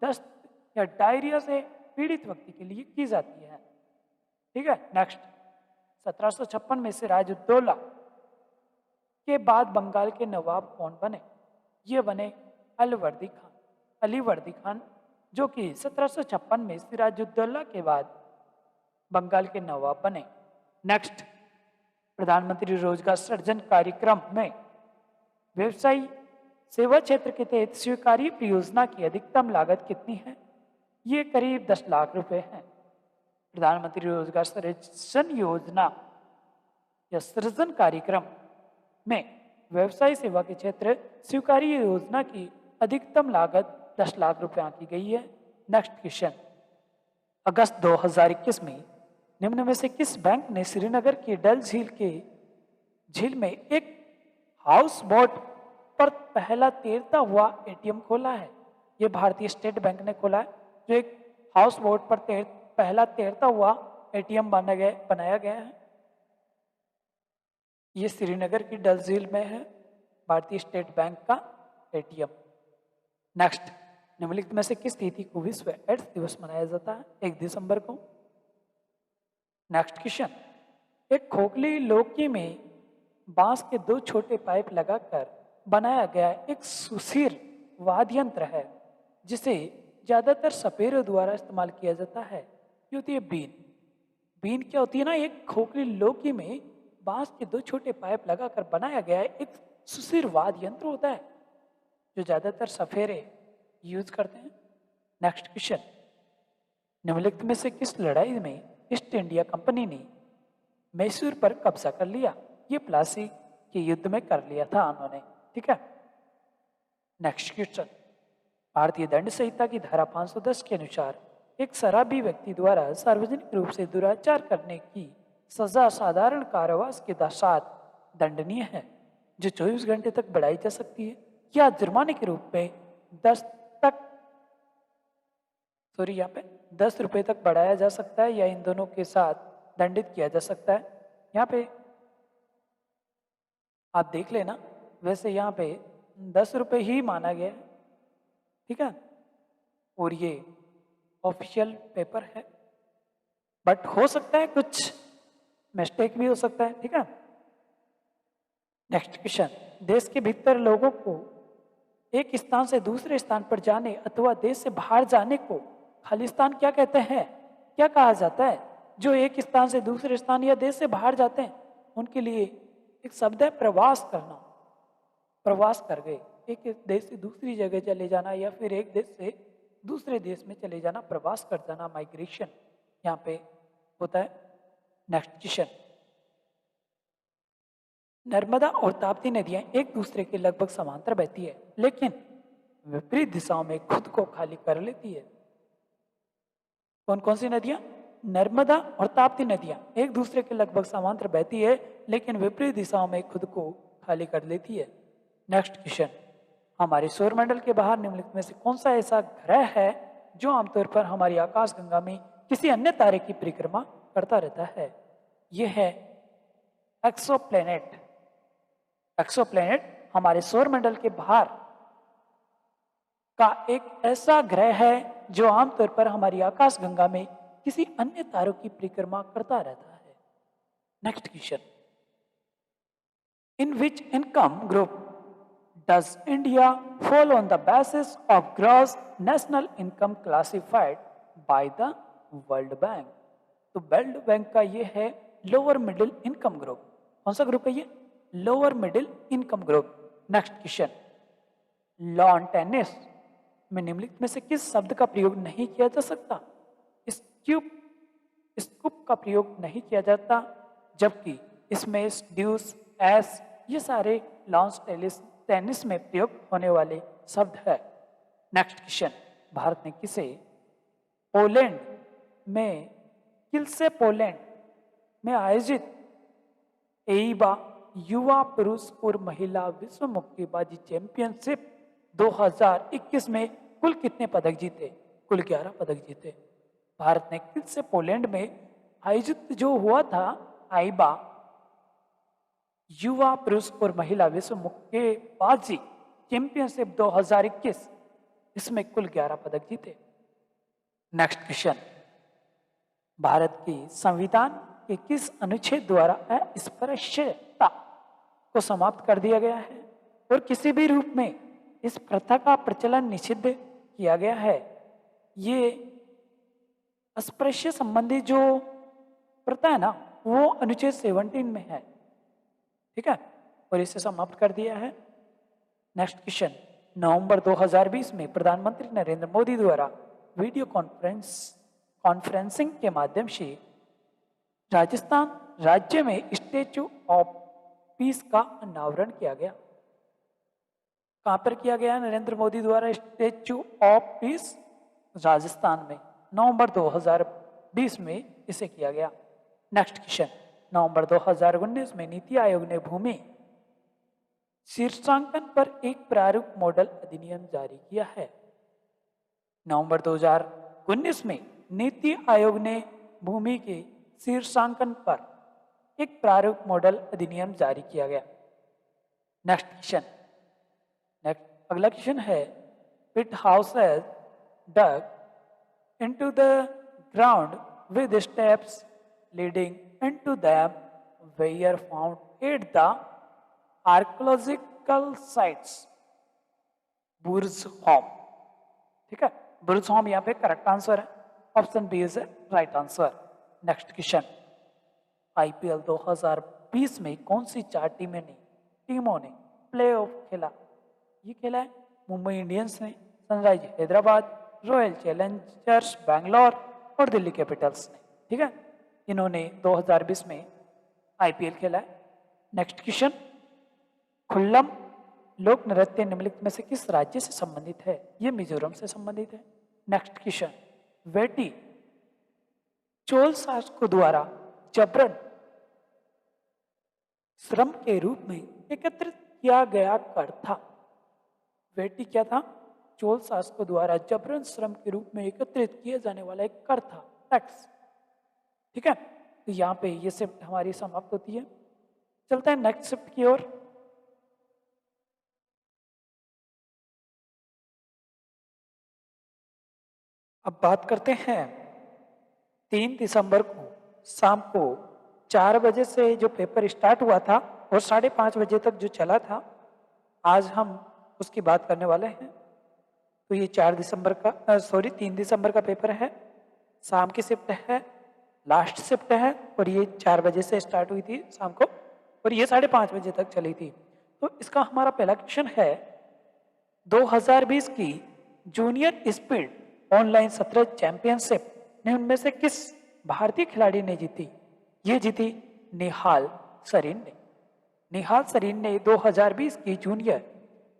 दस्त या डायरिया से पीड़ित व्यक्ति के लिए की जाती है, ठीक है। नेक्स्ट, 1756 में सिराजुद्दौला के बाद बंगाल के नवाब कौन बने? ये बने अलवर्दी खान। अली वर्दी खान, जो कि 1756 में सिराजुद्दौला के बाद बंगाल के नवाब बने। नेक्स्ट, प्रधानमंत्री रोजगार सृजन कार्यक्रम में व्यवसायी सेवा क्षेत्र के तहत स्वीकार्य परियोजना की अधिकतम लागत कितनी है? ये करीब 10 लाख रुपए है। प्रधानमंत्री रोजगार सृजन योजना या सृजन कार्यक्रम में व्यवसाय सेवा के क्षेत्र स्वीकार्य योजना की अधिकतम लागत 10 लाख रुपए आंकी गई है। नेक्स्ट क्वेश्चन, अगस्त 2021 में निम्न में से किस बैंक ने श्रीनगर की डल झील में एक हाउस बोट पर पहला तैरता हुआ एटीएम खोला है? ये भारतीय स्टेट बैंक ने खोला है, जो एक हाउस बोट पर पहला तैरता हुआ एटीएम बनाया गया है। ये श्रीनगर की डल झील में है, भारतीय स्टेट बैंक का एटीएम। नेक्स्ट, निम्नलिखित में से किस तिथि को विश्व एड्स दिवस मनाया जाता है? 1 दिसंबर को। नेक्स्ट क्वेश्चन, एक खोखली लौकी में बांस के 2 छोटे पाइप लगाकर बनाया गया एक सुशीर वाद्य यंत्र है, जिसे ज्यादातर सपेरों द्वारा इस्तेमाल किया जाता है। ये होती है बीन। बीन क्या होती है ना, एक खोखली लौकी में बांस के 2 छोटे पाइप लगाकर बनाया गया एक सुशीर वाद्य यंत्र होता है, जो ज्यादातर सफेरे यूज करते हैं। नेक्स्ट क्वेश्चन, निम्नलिखित में से किस लड़ाई में ईस्ट इंडिया कंपनी ने मैसूर पर कब्जा कर लिया? ये प्लासी के युद्ध में कर लिया था उन्होंने, ठीक है। नेक्स्ट क्वेश्चन, भारतीय दंड संहिता की धारा 510 के अनुसार एक शराबी व्यक्ति द्वारा सार्वजनिक रूप से दुराचार करने की सजा साधारण कारावास के साथ दंडनीय है, जो 24 घंटे तक बढ़ाई जा सकती है, या जुर्माने के रूप में 10 रुपए तक बढ़ाया जा सकता है, या इन दोनों के साथ दंडित किया जा सकता है। यहाँ पे आप देख लेना, वैसे यहाँ पे 10 रुपए ही माना गया है, ठीक है। और ये ऑफिशियल पेपर है, बट हो सकता है कुछ मिस्टेक भी हो सकता है, ठीक है। नेक्स्ट क्वेश्चन, देश के भीतर लोगों को एक स्थान से दूसरे स्थान पर जाने अथवा देश से बाहर जाने को खालिस्तान क्या कहते हैं? क्या कहा जाता है? जो एक स्थान से दूसरे स्थान या देश से बाहर जाते हैं, उनके लिए एक शब्द है प्रवास करना। प्रवास कर गए, एक देश से दूसरी जगह चले जाना, या फिर एक देश से दूसरे देश में चले जाना, प्रवास कर जाना, माइग्रेशन यहाँ पे होता है। नेक्स्ट क्वेश्चन, नर्मदा और ताप्ती नदियां एक दूसरे के लगभग समांतर बहती है, लेकिन विपरीत दिशाओं में खुद को खाली कर लेती है। कौन कौन सी नदियां? नर्मदा और ताप्ती नदियां एक दूसरे के लगभग समांतर बहती है, लेकिन विपरीत दिशाओं में खुद को खाली कर लेती है। नेक्स्ट क्वेश्चन, हमारे सौरमंडल के बाहर निम्नलिखित में से कौन सा ऐसा ग्रह है जो आमतौर पर हमारी आकाशगंगा में किसी अन्य तारे की परिक्रमा करता रहता है? यह है एक्सोप्लैनेट। एक्सोप्लैनेट हमारे सौरमंडल के बाहर का एक ऐसा ग्रह है जो आमतौर पर हमारी आकाशगंगा में किसी अन्य तारों की परिक्रमा करता रहता है। Next question, in which income group does India fall on the basis of gross national income classified by the World Bank? तो वर्ल्ड बैंक का ये है लोअर मिडिल इनकम ग्रुप। कौन सा ग्रुप है ये? Lower middle income group. Next question, lawn tennis में निम्नलिखित में से किस शब्द का प्रयोग नहीं किया जा सकता? स्कूप का प्रयोग नहीं किया जाता, जबकि स्मैश, ड्यूस, एस ये सारे लॉन टेनिस में प्रयोग होने वाले शब्द है। नेक्स्ट क्वेश्चन, भारत ने किसे पोलैंड में किल्से पोलैंड में आयोजित एईबा युवा पुरुष और महिला विश्व मुक्केबाजी चैंपियनशिप 2021 में कुल कितने पदक जीते? कुल 11 पदक जीते। भारत ने किल्से पोलैंड में आयोजित जो हुआ था आईबा युवा पुरुष और महिला विश्व मुक्केबाजी चैंपियनशिप 2021, इसमें कुल 11 पदक जीते। नेक्स्ट क्वेश्चन, भारत के संविधान के किस अनुच्छेद द्वारा अस्पृश्यता को समाप्त कर दिया गया है और किसी भी रूप में इस प्रथा का प्रचलन निषिद्ध किया गया है। ये अस्पृश्य संबंधी जो प्रथा है ना, वो अनुच्छेद 17 में है। ठीक है, और इसे समाप्त कर दिया है। नेक्स्ट क्वेश्चन, नवंबर 2020 में प्रधानमंत्री नरेंद्र मोदी द्वारा वीडियो कॉन्फ्रेंसिंग के माध्यम से राजस्थान राज्य में स्टैचू ऑफ पीस का अनावरण किया गया। कहां पर किया गया? नरेंद्र मोदी द्वारा स्टैचू ऑफ पीस राजस्थान में नवंबर 2020 में इसे किया गया। नेक्स्ट क्वेश्चन, नवंबर 2019 में नीति आयोग ने भूमि शीर्षांकन पर एक प्रारूप मॉडल अधिनियम जारी किया है। नवंबर 2019 में नीति आयोग ने भूमि के शीर्षांकन पर एक प्रारूप मॉडल अधिनियम जारी किया गया। नेक्स्ट क्वेश्चन, अगला क्वेश्चन है, pit house has dug into the ground with steps leading into them were found at the archaeological sites Burzahom. ठीक है, बुर्ज होम यहाँ पे करेक्ट आंसर है, option B is right answer. Next question, IPL 2020 में कौन सी 4 टीमों ने प्ले ऑफ खेला? ये खेला है मुंबई इंडियंस ने, sunrise Hyderabad, royal Challengers Bangalore और दिल्ली कैपिटल्स ने। ठीक है, इन्होंने 2020 में आईपीएल खेला है। नेक्स्ट क्वेश्चन, खुल्लम लोक नृत्य निम्नलिखित में से किस राज्य से संबंधित है? ये मिजोरम से संबंधित है। नेक्स्ट क्वेश्चन, वेटी चोल शासकों द्वारा जबरन श्रम के रूप में एकत्रित किया गया कर था। वेटी क्या था? चोल शासकों द्वारा जबरन श्रम के रूप में एकत्रित किया जाने वाला एक कर था, टैक्स। ठीक है, तो यहाँ पे ये शिफ्ट हमारी समाप्त होती है। चलते हैं नेक्स्ट शिफ्ट की ओर। अब बात करते हैं 3 दिसंबर को शाम को 4 बजे से जो पेपर स्टार्ट हुआ था और 5:30 बजे तक जो चला था, आज हम उसकी बात करने वाले हैं। तो ये 3 दिसंबर का पेपर है, शाम की शिफ्ट है, लास्ट शिफ्ट है, और ये 4 बजे से स्टार्ट हुई थी शाम को और ये 5:30 बजे तक चली थी। तो इसका हमारा पहला क्वेश्चन है, 2020 की जूनियर स्पीड ऑनलाइन शतरंज चैंपियनशिप ने उनमें से किस भारतीय खिलाड़ी ने जीती? ये जीती निहाल सरीन ने। निहाल सरीन ने 2020 की जूनियर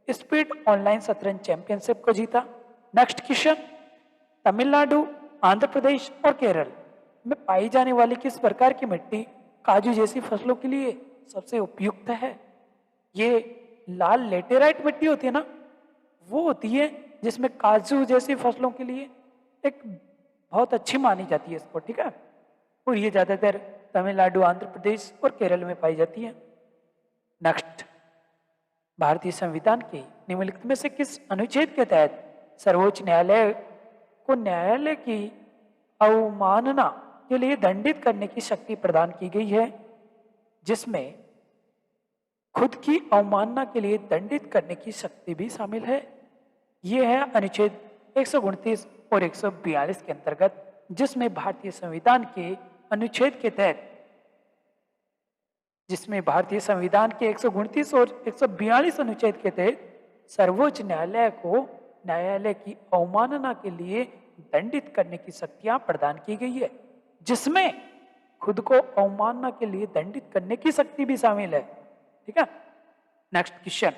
स्पीड ऑनलाइन शतरंज चैंपियनशिप को जीता। नेक्स्ट क्वेश्चन, तमिलनाडु, आंध्र प्रदेश और केरल में पाई जाने वाली किस प्रकार की मिट्टी काजू जैसी फसलों के लिए सबसे उपयुक्त है? ये लाल लेटेराइट मिट्टी होती है ना, वो होती है जिसमें काजू जैसी फसलों के लिए एक बहुत अच्छी मानी जाती है इसको। ठीक है, और ये ज्यादातर तमिलनाडु, आंध्र प्रदेश और केरल में पाई जाती है। नेक्स्ट, भारतीय संविधान के निम्नलिखित में से किस अनुच्छेद के तहत सर्वोच्च न्यायालय को न्यायालय की अवमानना के लिए दंडित करने की शक्ति प्रदान की गई है? जिसमें खुद की अवमानना के लिए दंडित करने की शक्ति भी शामिल है। ये है अनुच्छेद 129 और 142 के अंतर्गत, जिसमें भारतीय संविधान के अनुच्छेद के तहत जिसमें भारतीय संविधान के 129 और 142 अनुच्छेद के तहत सर्वोच्च न्यायालय को न्यायालय की अवमानना के लिए दंडित करने की शक्तियां प्रदान की गई है, जिसमें खुद को अवमानना के लिए दंडित करने की शक्ति भी शामिल है। ठीक है, नेक्स्ट क्वेश्चन,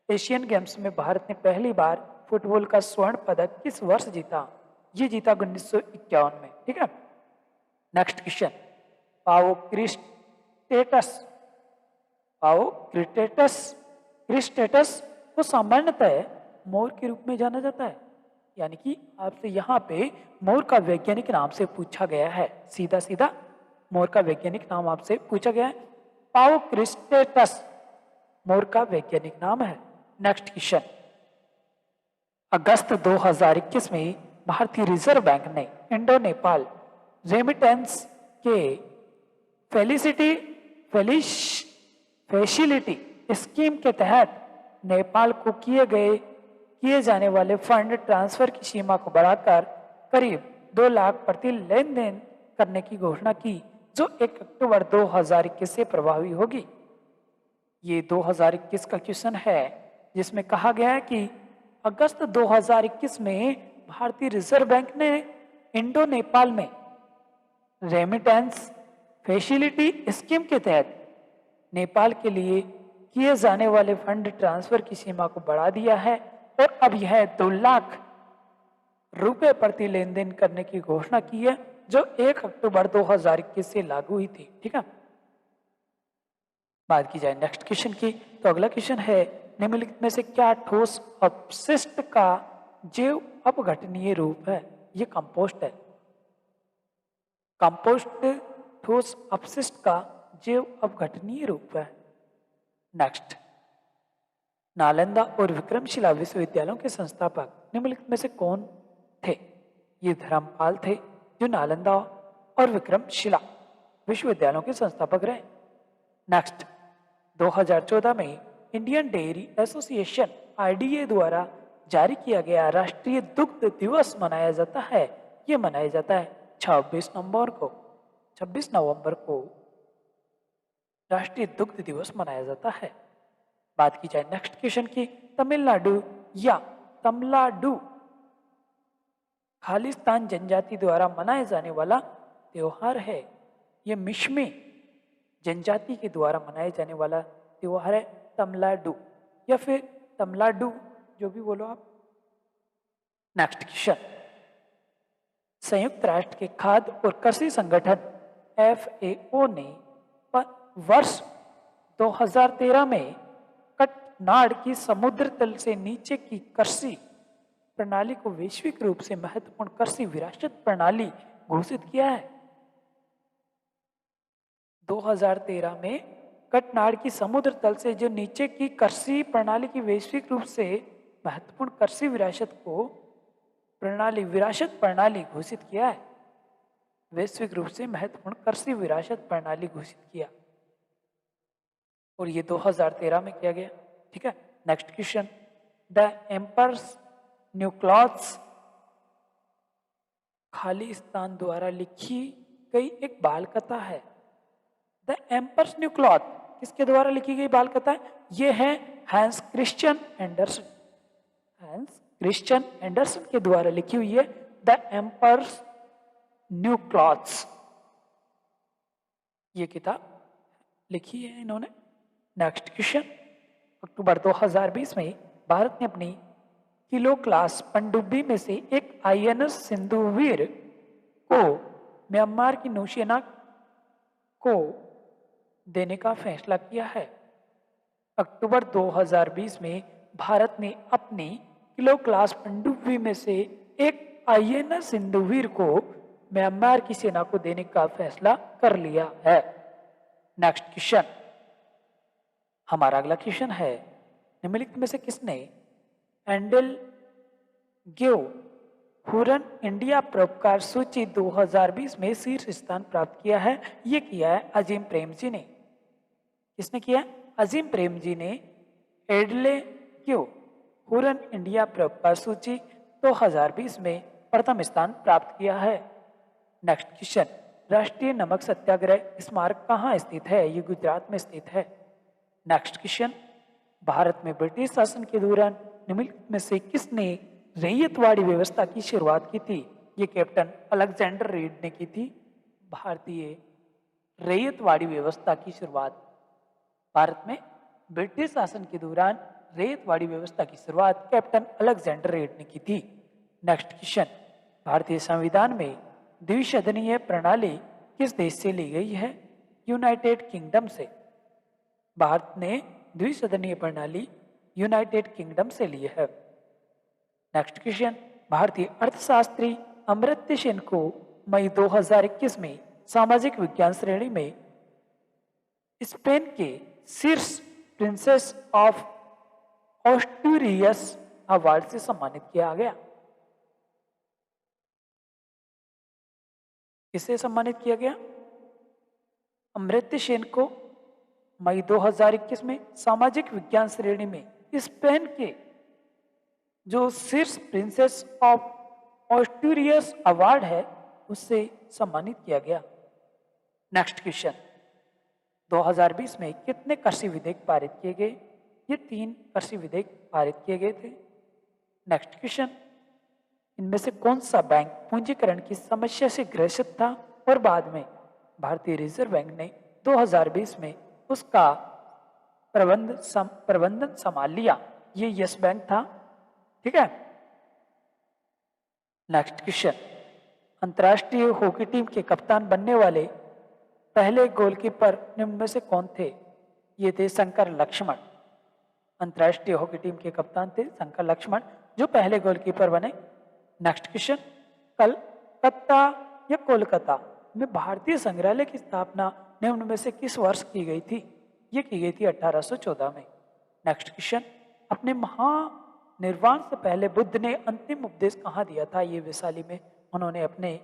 एशियन गेम्स में भारत ने पहली बार फुटबॉल का स्वर्ण पदक किस वर्ष जीता? ये जीता 1951 में। ठीक है, नेक्स्ट क्वेश्चन, पाओ क्रिस्टेटस को सामान्यतः मोर के रूप में जाना जाता है, यानी कि आपसे यहाँ पे मोर का वैज्ञानिक नाम से पूछा गया है, सीधा सीधा मोर का वैज्ञानिक नाम आपसे पूछा गया है। पाओ क्रिस्टेटस मोर का वैज्ञानिक नाम है। नेक्स्ट क्वेश्चन, अगस्त 2021 में भारतीय रिजर्व बैंक ने इंडो नेपाल रेमिटेंस के फैसिलिटी स्कीम के तहत नेपाल को किए गए किए जाने वाले फंड ट्रांसफर की सीमा को बढ़ाकर करीब 2 लाख प्रति लेन देन करने की घोषणा की, जो 1 अक्टूबर 2021 से प्रभावी होगी। ये 2021 का क्वेश्चन है, जिसमें कहा गया है कि अगस्त 2021 में भारतीय रिजर्व बैंक ने इंडो नेपाल में रेमिटेंस फैसिलिटी स्कीम के तहत नेपाल के लिए किए जाने वाले फंड ट्रांसफर की सीमा को बढ़ा दिया है और अब यह 2 लाख रुपए प्रति लेन देन करने की घोषणा की है, जो 1 अक्टूबर 2021 से लागू हुई थी। ठीक है, बात की जाए नेक्स्ट क्वेश्चन की, तो अगला क्वेश्चन है, निम्नलिखित में से क्या ठोस अपशिष्ट का जैव अपघटनीय रूप है? ये कंपोस्ट है। कंपोस्ट ठोस अपशिष्ट का जैव अपघटनीय रूप है। नेक्स्ट, नालंदा और विक्रमशिला विश्वविद्यालयों के संस्थापक निम्नलिखित में से कौन थे? ये धर्मपाल थे, जो नालंदा और विक्रमशिला विश्वविद्यालयों के संस्थापक रहे। नेक्स्ट, 2014 में इंडियन डेयरी एसोसिएशन आईडीए द्वारा जारी किया गया राष्ट्रीय दुग्ध दिवस मनाया जाता है। ये मनाया जाता है 26 नवंबर को राष्ट्रीय दुग्ध दिवस मनाया जाता है। बात की जाए नेक्स्ट क्वेश्चन की, तमिलनाडु या तमलाडु खालिस्तान जनजाति द्वारा मनाया जाने वाला त्योहार है। यह मिश्मी जनजाति के द्वारा मनाए जाने वाला त्योहार है तमलाडु, या फिर तमलाडु, जो भी बोलो आप। नेक्स्ट क्वेश्चन, संयुक्त राष्ट्र के खाद्य और कृषि संगठन FAO ने वर्ष 2013 में कटनाड की समुद्र तल से नीचे की कृषि प्रणाली को वैश्विक रूप से महत्वपूर्ण कृषि विरासत प्रणाली घोषित किया है। 2013 में कटनाड की समुद्र तल से जो नीचे की कृषि प्रणाली की वैश्विक रूप से महत्वपूर्ण कृषि विरासत प्रणाली घोषित किया है। वैश्विक रूप से महत्वपूर्ण कृषि विरासत प्रणाली घोषित किया, और ये 2013 में किया गया। ठीक है, next question, the emperor's new clothes खालिस्तान द्वारा लिखी गई एक बाल कथा है। द एम्पर्स न्यू क्लॉथ किसके द्वारा लिखी गई बाल कथा है? ये है हैंस क्रिश्चियन एंडरसन के द्वारा लिखी हुई है द एम्पर्स न्यू क्लॉथ्स। ये किताब लिखी है इन्होंने। नेक्स्ट क्वेश्चन, अक्टूबर 2020 में भारत ने अपनी किलो क्लास पनडुब्बी में से एक INS सिंधुवीर को म्यांमार की नौसेना को देने का फैसला किया है। अक्टूबर 2020 में भारत ने अपनी किलो क्लास पनडुब्बी में से एक INS सिंधुवीर को म्यांमार की सेना को देने का फैसला कर लिया है। नेक्स्ट क्वेश्चन, हमारा अगला क्वेश्चन है, निम्नलिखित में से किसने एंडेल गेव हुरन इंडिया परोपकार सूची 2020 में शीर्ष स्थान प्राप्त किया है? ये किया है अजीम प्रेम जी ने। किसने किया? अजीम प्रेम जी ने एडले क्यों हुरन इंडिया परोपकार सूची 2020 में प्रथम स्थान प्राप्त किया है। नेक्स्ट क्वेश्चन, राष्ट्रीय नमक सत्याग्रह स्मारक कहाँ स्थित है? ये गुजरात में स्थित है। नेक्स्ट क्वेश्चन, भारत में ब्रिटिश शासन के दौरान निम्नलिखित में से किसने रैयतवाड़ी व्यवस्था की शुरुआत की थी? ये कैप्टन अलेक्जेंडर रीड ने की थी। भारतीय रैयतवाड़ी व्यवस्था की शुरुआत, भारत में ब्रिटिश शासन के दौरान रैयतवाड़ी व्यवस्था की शुरुआत कैप्टन अलेक्जेंडर रीड ने की थी। नेक्स्ट क्वेश्चन, भारतीय संविधान में द्विसदनीय प्रणाली किस देश से ली गई है? यूनाइटेड किंगडम से। भारत ने द्विसदनीय प्रणाली यूनाइटेड किंगडम से ली है। नेक्स्ट क्वेश्चन, भारतीय अर्थशास्त्री अमर्त्य सेन को मई 2021 में सामाजिक विज्ञान श्रेणी में स्पेन के शीर्ष प्रिंसेस ऑफ ऑस्ट्यूरियस अवार्ड से सम्मानित किया गया। किसे सम्मानित किया गया? अमर्त्य सेन को मई 2021 में सामाजिक विज्ञान श्रेणी में स्पेन के जो शीर्ष प्रिंसेस ऑफ ऑस्ट्रेरियस अवार्ड है उससे सम्मानित किया गया। नेक्स्ट क्वेश्चन, 2020 में कितने कृषि विधेयक पारित किए गए? ये 3 कृषि विधेयक पारित किए गए थे। नेक्स्ट क्वेश्चन, इनमें से कौन सा बैंक पूंजीकरण की समस्या से ग्रसित था और बाद में भारतीय रिजर्व बैंक ने 2020 में उसका प्रबंधन संभाल लिया? ये यस बैंक था। ठीक है। नेक्स्ट क्वेश्चन, अंतर्राष्ट्रीय हॉकी टीम के कप्तान बनने वाले पहले गोलकीपर निम्न में से कौन थे? ये थे शंकर लक्ष्मण। अंतर्राष्ट्रीय हॉकी टीम के कप्तान थे शंकर लक्ष्मण, जो पहले गोलकीपर बने। नेक्स्ट क्वेश्चन, कलकत्ता या कोलकाता में भारतीय संग्रहालय की स्थापना निम्न में से किस वर्ष की गई थी? ये की गई थी 1814 में। नेक्स्ट क्वेश्चन, अपने महानिर्वाण से पहले बुद्ध ने अंतिम उपदेश कहाँ दिया था? ये वैशाली में उन्होंने अपने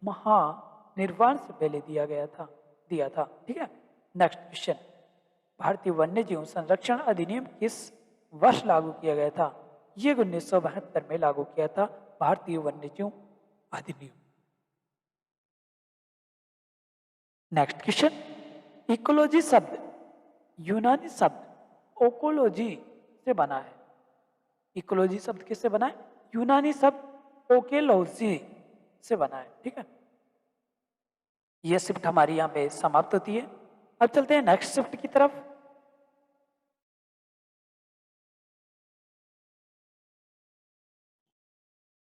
महानिर्वाण से पहले दिया था। ठीक है। नेक्स्ट क्वेश्चन, भारतीय वन्यजीव संरक्षण अधिनियम किस वर्ष लागू किया गया था? ये 1972 में लागू किया था भारतीय वन्यजीव अधिनियम। नेक्स्ट क्वेश्चन, इकोलॉजी शब्द यूनानी शब्द ओकोलॉजी से बना है। इकोलॉजी शब्द किससे बना है? यूनानी शब्द ओकेलॉजी से बना है। ठीक है। यह शिफ्ट हमारी यहाँ पे समाप्त होती है। अब चलते हैं नेक्स्ट शिफ्ट की तरफ।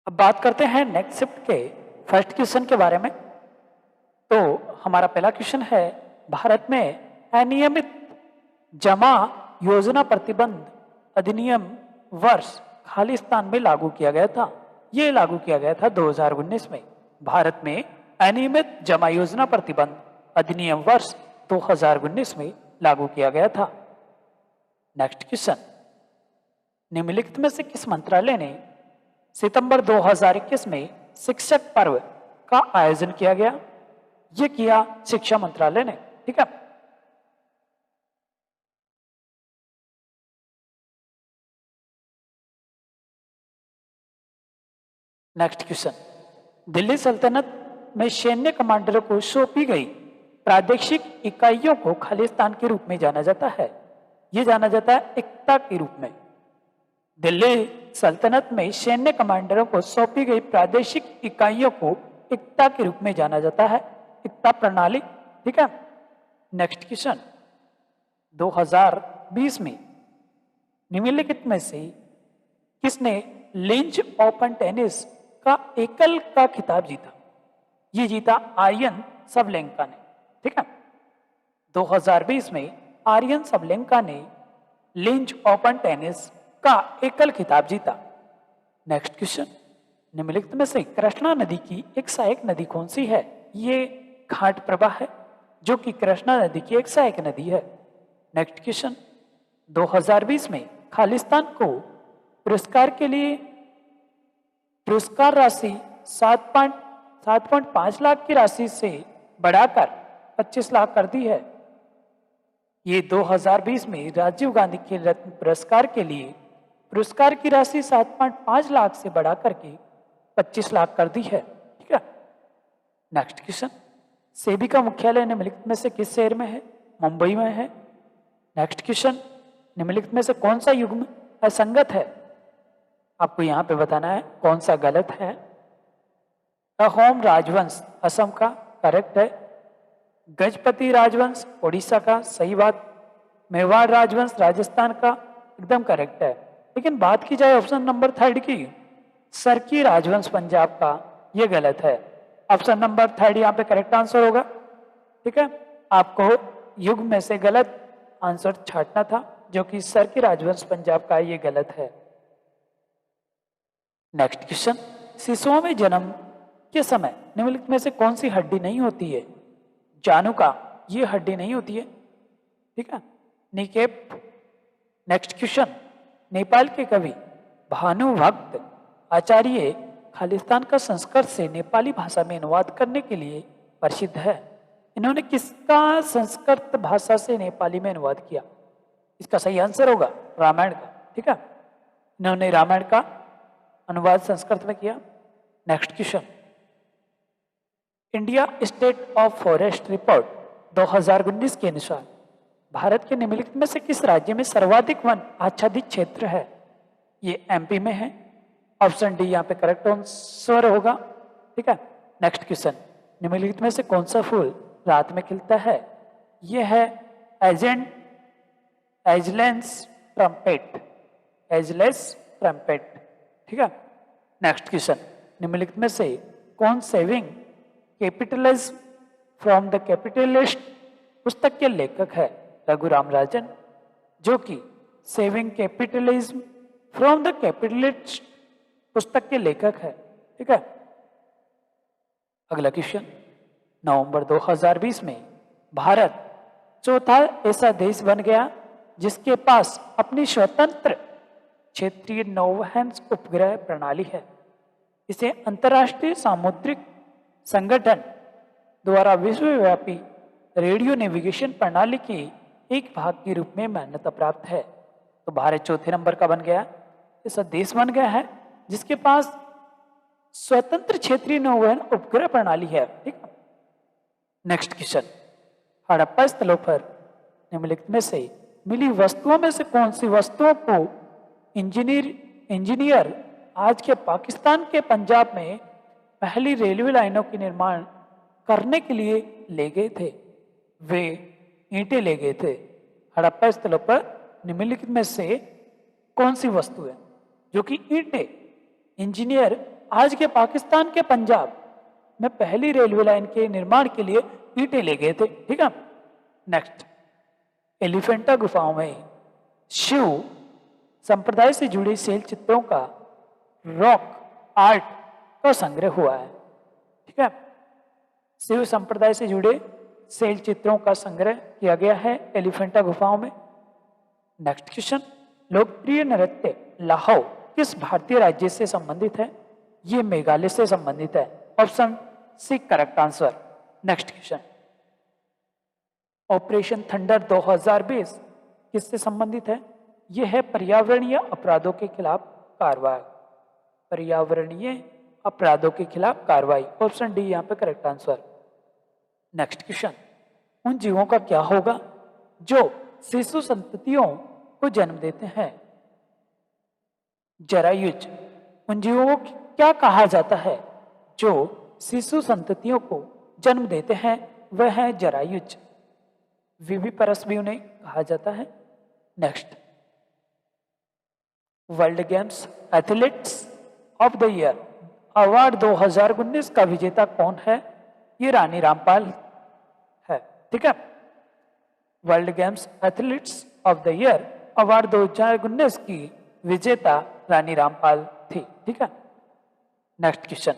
अब बात करते हैं नेक्स्ट शिफ्ट के फर्स्ट क्वेश्चन के बारे में। तो हमारा पहला क्वेश्चन है, भारत में अनियमित जमा योजना प्रतिबंध अधिनियम वर्ष खालिस्तान में लागू किया गया था? ये लागू किया गया था 2019 में। भारत में अनियमित जमा योजना प्रतिबंध अधिनियम वर्ष 2019 में लागू किया गया था। नेक्स्ट क्वेश्चन, निम्नलिखित में से किस मंत्रालय ने सितंबर 2021 में शिक्षक पर्व का आयोजन किया गया? ये किया शिक्षा मंत्रालय ने। ठीक है। नेक्स्ट क्वेश्चन, दिल्ली सल्तनत में सैन्य कमांडरों को सौंपी गई प्रादेशिक इकाइयों को खालिस्तान के रूप में जाना जाता है। यह जाना जाता है एकता के रूप में। दिल्ली सल्तनत में सैन्य कमांडरों को सौंपी गई प्रादेशिक इकाइयों को एकता के रूप में जाना जाता है, एकता प्रणाली। ठीक है। नेक्स्ट क्वेश्चन, 2020 में निम्नलिखित में से किसने लिंच ओपन टेनिस का एकल का खिताब जीता? ये जीता आर्यन सबलेंका ने। ठीक है। 2020 में आर्यन सबलेंका ने लिंच ओपन टेनिस का एकल खिताब जीता। नेक्स्ट क्वेश्चन, निम्नलिखित में से कृष्णा नदी की एक सहायक नदी कौन सी है? ये घाट प्रवाह है, जो कि कृष्णा नदी की एक सहायक नदी है। नेक्स्ट क्वेश्चन, 2020 में खालिस्तान को पुरस्कार के लिए पुरस्कार राशि 7.5 लाख की राशि से बढ़ाकर 25 लाख कर दी है। ये 2020 में राजीव गांधी खेल रत्न पुरस्कार के लिए पुरस्कार की राशि 7.5 लाख से बढ़ाकर के 25 लाख कर दी है। ठीक है। नेक्स्ट क्वेश्चन, सेबी का मुख्यालय निम्नलिखित में से किस शहर में है? मुंबई में है। नेक्स्ट क्वेश्चन, निम्नलिखित में से कौन सा युग्म असंगत है? आपको यहां पे बताना है कौन सा गलत है। अहोम राजवंश असम का करेक्ट है। गजपति राजवंश उड़ीसा का, सही बात। मेवाड़ राजवंश राजस्थान का, एकदम करेक्ट है। लेकिन बात की जाए ऑप्शन नंबर 3 की, सरकी राजवंश पंजाब का, यह गलत है। ऑप्शन नंबर 3 यहाँ पे करेक्ट आंसर होगा। ठीक है। आपको युग में से गलत आंसर छांटना था, जो कि सरकी राजवंश पंजाब का, ये गलत है। नेक्स्ट क्वेश्चन, शिशुओं में जन्म के समय निम्नलिखित में से कौन सी हड्डी नहीं होती है? जानुका, ये हड्डी नहीं होती है। ठीक है। निकेप। नेक्स्ट क्वेश्चन, नेपाल के कवि भानुभक्त आचार्य खालिस्तान का संस्कृत से नेपाली भाषा में अनुवाद करने के लिए प्रसिद्ध है। इन्होंने किसका संस्कृत भाषा से नेपाली में अनुवाद किया? इसका सही आंसर होगा रामायण का। ठीक है। इन्होंने रामायण का अनुवाद संस्कृत में किया। Next question, India state of forest report 2019 के अनुसार भारत के निम्नलिखित में से किस राज्य में सर्वाधिक वन आच्छादित क्षेत्र है? ये एमपी में है। ऑप्शन डी यहाँ पे करेक्ट आंसर होगा। ठीक है। नेक्स्ट क्वेश्चन, निम्नलिखित में से कौन सा फूल रात में खिलता है? ये है एजलेंस ट्रम्पेट, एजलेस ट्रम्पेट। ठीक है। नेक्स्ट क्वेश्चन, निम्नलिखित में से कौन saving capitalism from the capitalist पुस्तक के लेखक है? रघुराम राजन, जो कि saving capitalism from the capitalist पुस्तक के लेखक है। ठीक है। अगला क्वेश्चन, नवंबर 2020 में भारत चौथा ऐसा देश बन गया जिसके पास अपनी स्वतंत्र क्षेत्रीय नौवहन उपग्रह प्रणाली है। इसे अंतर्राष्ट्रीय सामुद्रिक संगठन द्वारा विश्वव्यापी रेडियो नेविगेशन प्रणाली के एक भाग के रूप में मान्यता प्राप्त है। तो भारत चौथे नंबर का बन गया, ऐसा देश बन गया है जिसके पास स्वतंत्र क्षेत्रीय नौवहन उपग्रह प्रणाली है। ठीक है। नेक्स्ट क्वेश्चन, हड़प्पा स्थलों पर निम्नलिखित में से मिली वस्तुओं में से कौन सी वस्तुओं को इंजीनियर आज के पाकिस्तान के पंजाब में पहली रेलवे लाइनों के निर्माण करने के लिए ले गए थे? वे ईंटें ले गए थे। हड़प्पा स्थलों पर निम्नलिखित में से कौन सी वस्तु है जो कि ईंटें इंजीनियर आज के पाकिस्तान के पंजाब में पहली रेलवे लाइन के निर्माण के लिए ईंटें ले गए थे? ठीक है। नेक्स्ट, एलिफेंटा गुफाओं में शिव संप्रदाय से जुड़े शैल चित्रों का रॉक आर्ट का संग्रह हुआ है। ठीक है। शिव संप्रदाय से जुड़े शैल चित्रों का संग्रह किया गया है एलिफेंटा गुफाओं में। नेक्स्ट क्वेश्चन, लोकप्रिय नृत्य लाहौ किस भारतीय राज्य से संबंधित है? ये मेघालय से संबंधित है। Option C correct answer. Next question, operation thunder 2020 किससे संबंधित है? यह है पर्यावरणीय अपराधों के खिलाफ कार्रवाई, पर्यावरणीय अपराधों के खिलाफ कार्रवाई। ऑप्शन डी यहाँ पे करेक्ट आंसर। नेक्स्ट क्वेश्चन, उन जीवों का क्या होगा जो शिशु संततियों को जन्म देते हैं? जरायुज। उन जीवों को क्या कहा जाता है जो शिशु संततियों को जन्म देते हैं? वह है जरायुज। विविपरस भी उन्हें कहा जाता है। Next, world games athletes of the year award 2019 का विजेता कौन है? ये रानी रामपाल है। ठीक है। World games athletes of the year award 2019 की विजेता रानी रामपाल थी। ठीक है। नेक्स्ट क्वेश्चन,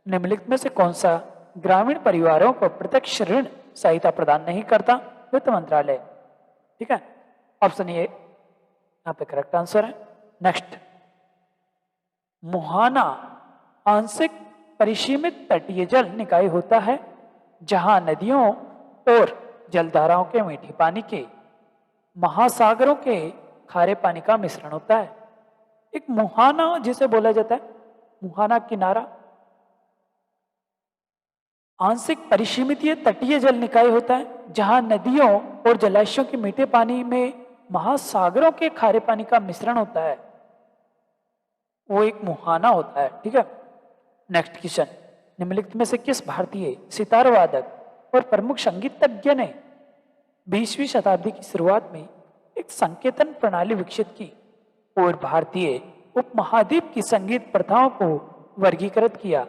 निम्नलिखित में से कौन सा ग्रामीण परिवारों को प्रत्यक्ष ऋण सहायता प्रदान नहीं करता? वित्त मंत्रालय। ठीक है। ऑप्शन ए यहाँ पे करेक्ट आंसर है। नेक्स्ट, मुहाना आंशिक परिसीमित तटीय जल निकाय होता है जहां नदियों और जलधाराओं के मीठे पानी के महासागरों के खारे पानी का मिश्रण होता है। एक मुहाना जिसे बोला जाता है, मुहाना किनारा आंशिक परिसीमित तटीय जल निकाय होता है जहां नदियों और जलाशयों के मीठे पानी में महासागरों के खारे पानी का मिश्रण होता है, वो एक मुहाना होता है। ठीक है। नेक्स्ट क्वेश्चन, निम्नलिखित में से किस भारतीय सितार वादक और प्रमुख संगीतज्ञ ने 20वीं शताब्दी की शुरुआत में एक संकेतन प्रणाली विकसित की और भारतीय उपमहाद्वीप की संगीत प्रथाओं को वर्गीकृत किया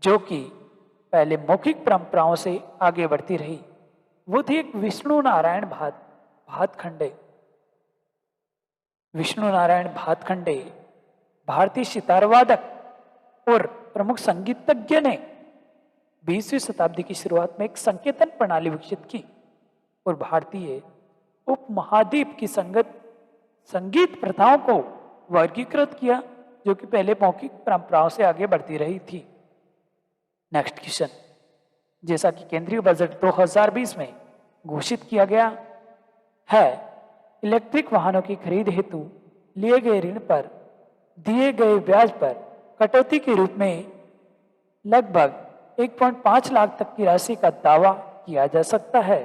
जो कि पहले मौखिक परंपराओं से आगे बढ़ती रही? वो थी एक विष्णु नारायण भातखंडे। विष्णु नारायण भातखंडे भारतीय सितार वादक और प्रमुख संगीतज्ञ ने 20वीं शताब्दी की शुरुआत में एक संकेतन प्रणाली विकसित की और भारतीय उपमहाद्वीप की संगीत प्रथाओं को वर्गीकृत किया जो कि पहले मौखिक परंपराओं से आगे बढ़ती रही थी। नेक्स्ट क्वेश्चन, जैसा कि केंद्रीय बजट 2020 में घोषित किया गया है, इलेक्ट्रिक वाहनों की खरीद हेतु लिए गए ऋण पर दिए गए ब्याज पर कटौती के रूप में लगभग 1.5 लाख तक की राशि का दावा किया जा सकता है।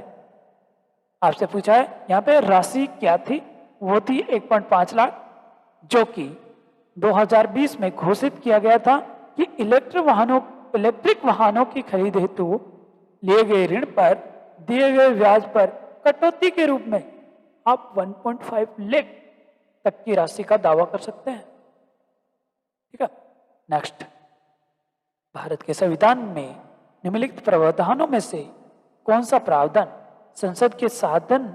आपसे पूछा है यहाँ पे राशि क्या थी, वो थी 1.5 लाख, जो कि 2020 में घोषित किया गया था कि इलेक्ट्रिक वाहनों की खरीद हेतु लिए गए ऋण पर दिए गए ब्याज पर कटौती के रूप में आप 1.5 लाख तक की राशि का दावा कर सकते हैं। ठीक है, नेक्स्ट, भारत के संविधान में निम्नलिखित प्रावधानों में से कौन सा प्रावधान संसद के साधारण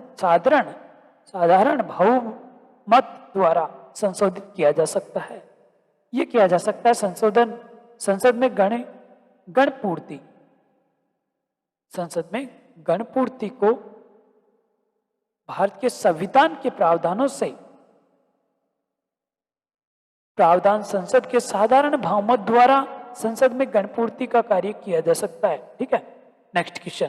बहुमत द्वारा संशोधित किया जा सकता है? ये किया जा सकता है संशोधन संसद में गणपूर्ति को भारत के संविधान के प्रावधानों से प्रावधान संसद के साधारण बहुमत द्वारा संसद में गणपूर्ति का कार्य किया जा सकता है। ठीक है, नेक्स्ट क्वेश्चन,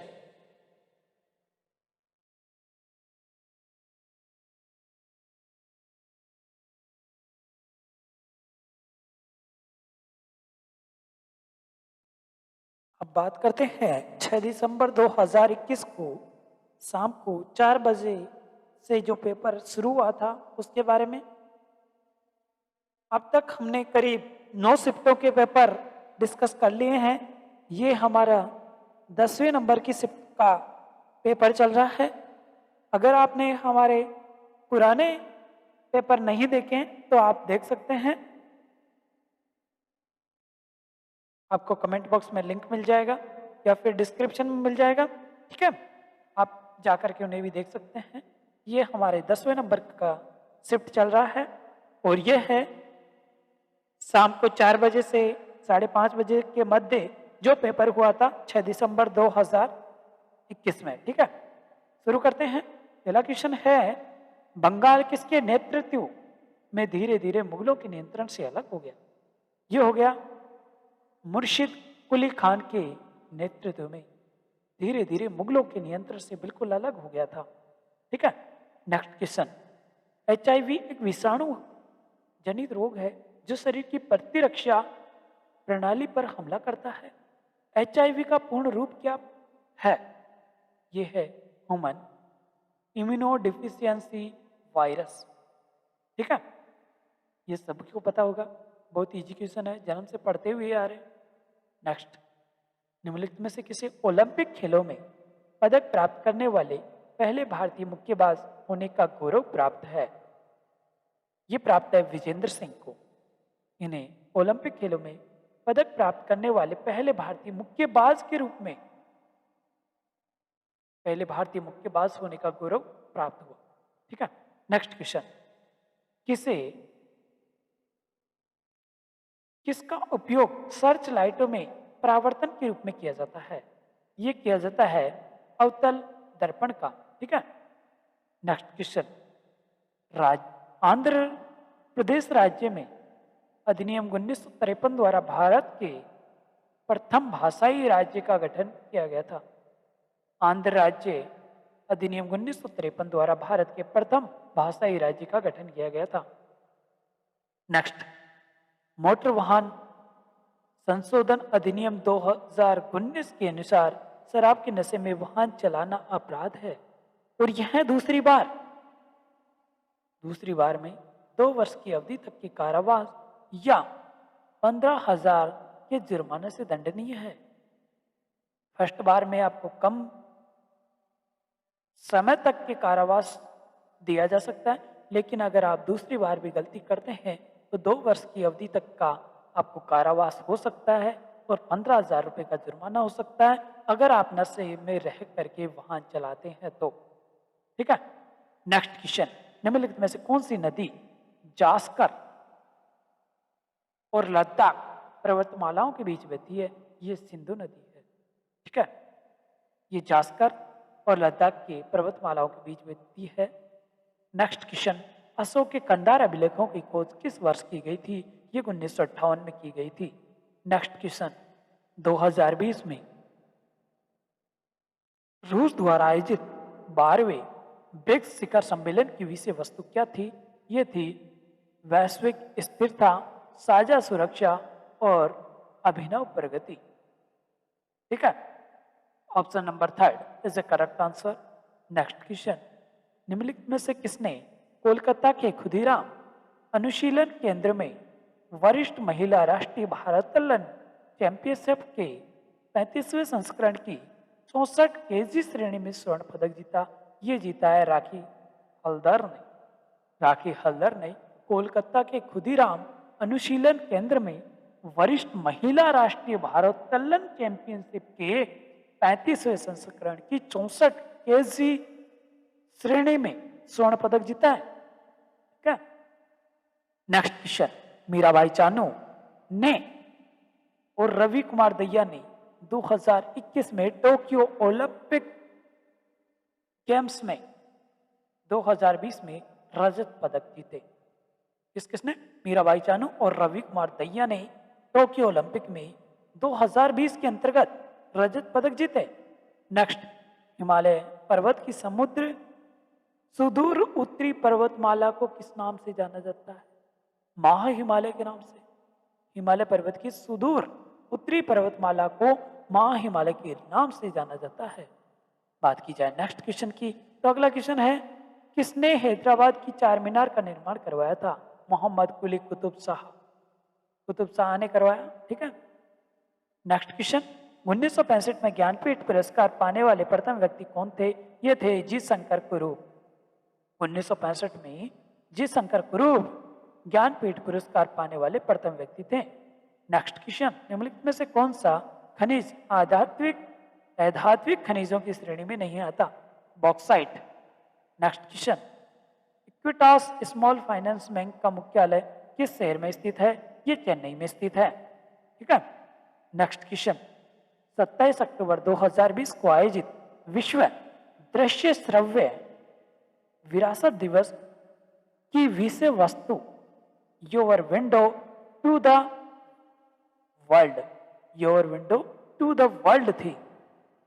अब बात करते हैं 6 दिसंबर 2021 को शाम को 4 बजे से जो पेपर शुरू हुआ था उसके बारे में। अब तक हमने करीब 9 शिफ्टों के पेपर डिस्कस कर लिए हैं। ये हमारा 10वें नंबर की शिफ्ट का पेपर चल रहा है। अगर आपने हमारे पुराने पेपर नहीं देखे तो आप देख सकते हैं, आपको कमेंट बॉक्स में लिंक मिल जाएगा या फिर डिस्क्रिप्शन में मिल जाएगा। ठीक है, आप जाकर के उन्हें भी देख सकते हैं। ये हमारे 10वें नंबर का शिफ्ट चल रहा है और ये है शाम को 4 बजे से 5:30 बजे के मध्य जो पेपर हुआ था 6 दिसंबर 2021 में। ठीक है, शुरू करते हैं। पहला क्वेश्चन है, बंगाल किसके नेतृत्व में धीरे धीरे मुगलों के नियंत्रण से अलग हो गया? ये हो गया मुर्शिद कुली खान के नेतृत्व में धीरे धीरे मुगलों के नियंत्रण से बिल्कुल अलग हो गया था। ठीक है, नेक्स्ट क्वेश्चन, HIV एक विषाणु जनित रोग है जो शरीर की प्रतिरक्षा प्रणाली पर हमला करता है। HIV का पूर्ण रूप क्या है? ये है ह्यूमन इम्यूनोडिफिशियंसी वायरस। ठीक है, ये सबको पता होगा, बहुत इजी क्वेश्चन है, जन्म से पढ़ते हुए आ रहे। नेक्स्ट, निम्नलिखित में से किसी ओलंपिक खेलों में पदक प्राप्त करने वाले पहले भारतीय मुक्केबाज होने का गौरव प्राप्त है? ये प्राप्त है विजेंद्र सिंह को। इन्हें ओलंपिक खेलों में पदक प्राप्त करने वाले पहले भारतीय मुक्केबाज के रूप में पहले भारतीय मुक्केबाज होने का गौरव प्राप्त हुआ। ठीक है, नेक्स्ट क्वेश्चन, किसका उपयोग सर्च लाइटों में परावर्तन के रूप में किया जाता है? यह किया जाता है अवतल दर्पण का। ठीक है, नेक्स्ट क्वेश्चन, आंध्र प्रदेश राज्य में अधिनियम 1953 द्वारा भारत के प्रथम भाषाई राज्य का गठन किया गया था। आंध्र राज्य अधिनियम 1953 द्वारा भारत के प्रथम भाषाई राज्य का गठन किया गया था। नेक्स्ट, मोटर वाहन संशोधन अधिनियम 2019 के अनुसार शराब के नशे में वाहन चलाना अपराध है और यह दूसरी बार में 2 वर्ष की अवधि तक की कारावास या 15,000 के जुर्माने से दंडनीय है। फर्स्ट बार में आपको कम समय तक के कारावास दिया जा सकता है, लेकिन अगर आप दूसरी बार भी गलती करते हैं तो 2 वर्ष की अवधि तक का आपको कारावास हो सकता है और 15,000 रुपए का जुर्माना हो सकता है अगर आप नशे में रह करके वाहन चलाते हैं तो। ठीक है, नेक्स्ट क्वेश्चन, निम्नलिखित में से कौन सी नदी जास्कर और लद्दाख पर्वतमालाओं के बीच बहती है? ये सिंधु नदी है। ठीक है, ये जास्कर और लद्दाख के पर्वतमालाओं के बीच बहती है। नेक्स्ट क्वेश्चन, अशोक के कंधार अभिलेखों की खोज किस वर्ष की गई थी? ये 1958 में की गई थी। नेक्स्ट क्वेश्चन, 2020 में रूस द्वारा आयोजित 12वें ब्रिक्स शिखर सम्मेलन की विषय वस्तु क्या थी? ये थी वैश्विक स्थिरता, साझा सुरक्षा और अभिनव प्रगति। ठीक है, option number third is A correct answer. Next question, निम्नलिखित में से किसने कोलकाता के खुदीराम अनुशीलन केंद्र में वरिष्ठ महिला राष्ट्रीय भारोत्तोलन चैंपियनशिप के 35वें संस्करण की 64 केजी श्रेणी में स्वर्ण पदक जीता? ये जीता है राखी हल्दर ने। राखी हल्दर ने कोलकाता के खुदीराम अनुशीलन केंद्र में वरिष्ठ महिला राष्ट्रीय भारोत्तोलन चैंपियनशिप के 35वें संस्करण की 64 केजी श्रेणी में स्वर्ण पदक जीता है। ठीक है, नेक्स्ट क्वेश्चन, मीराबाई चानू ने और रवि कुमार दहिया ने 2021 में टोक्यो ओलंपिक गेम्स में 2020 में रजत पदक जीते। किसने? मीराबाई चानू और रवि कुमार दहिया ने टोक्यो ओलंपिक में 2020 के अंतर्गत रजत पदक जीते। नेक्स्ट, हिमालय पर्वत की समुद्र सुदूर उत्तरी पर्वतमाला को किस नाम से जाना जाता है? महा हिमालय के नाम से। हिमालय पर्वत की सुदूर उत्तरी पर्वतमाला को महा हिमालय के नाम से जाना जाता है। बात की जाए नेक्स्ट क्वेश्चन की, तो अगला क्वेश्चन है, किसने हैदराबाद की चार मीनार का निर्माण करवाया था? मोहम्मद कुली कुतुब शाह। कुतुब शाह ने करवाया। ठीक है, नेक्स्ट क्वेश्चन, 1965 में ज्ञानपीठ पुरस्कार पाने वाले प्रथम व्यक्ति कौन थे? ये थे जी शंकर कुरूप। 1965 में जी शंकर कुरूप ज्ञानपीठ पुरस्कार पाने वाले प्रथम व्यक्ति थे। नेक्स्ट क्वेश्चन, निम्नलिखित में से कौन सा खनिज अधात्विक खनिजों की श्रेणी में नहीं आता? Bauxite. Next question, Equitas small finance bank का मुख्यालय किस शहर में स्थित है? ये चेन्नई में स्थित है। ठीक है, नेक्स्ट क्वेश्चन, 27 अक्टूबर 2020 को आयोजित विश्व दृश्य श्रव्य विरासत दिवस की विषय वस्तु your window to the world, your window to the world थी।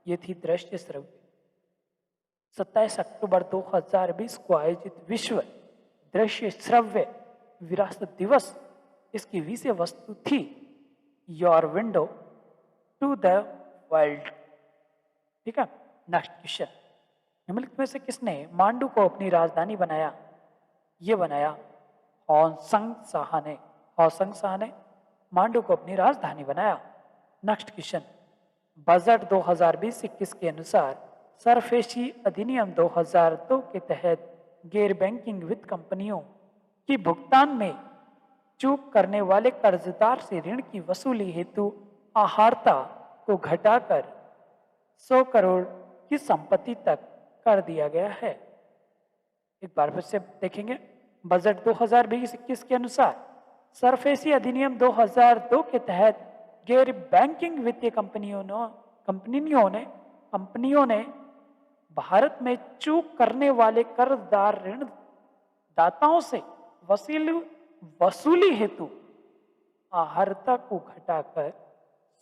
ये थी दृश्य श्रव्य। 27 अक्टूबर 2020 को आयोजित विश्व दृश्य श्रव्य विरासत दिवस, इसकी विषय वस्तु थी your window to the world. ठीक है, नेक्स्ट क्वेश्चन, निम्नलिखित में से किसने मांडू को अपनी राजधानी बनाया? ये बनाया हौसंग शाह ने। हौसंग शाह ने मांडू को अपनी राजधानी बनाया। नेक्स्ट क्वेश्चन, बजट 2020-21 के अनुसार सरफेसी अधिनियम 2002 के तहत गैर बैंकिंग वित्त कंपनियों की भुगतान में चूक करने वाले कर्जदार से ऋण की वसूली हेतु आहारता को घटाकर 100 करोड़ की संपत्ति तक कर दिया गया है। एक बार फिर से देखेंगे, बजट 2020-21 के अनुसार सरफेसी अधिनियम 2002 के तहत गैर बैंकिंग वित्तीय कंपनियों ने भारत में चूक करने वाले कर्जदार ऋण दाताओं से वसूली हेतु आहारता को घटाकर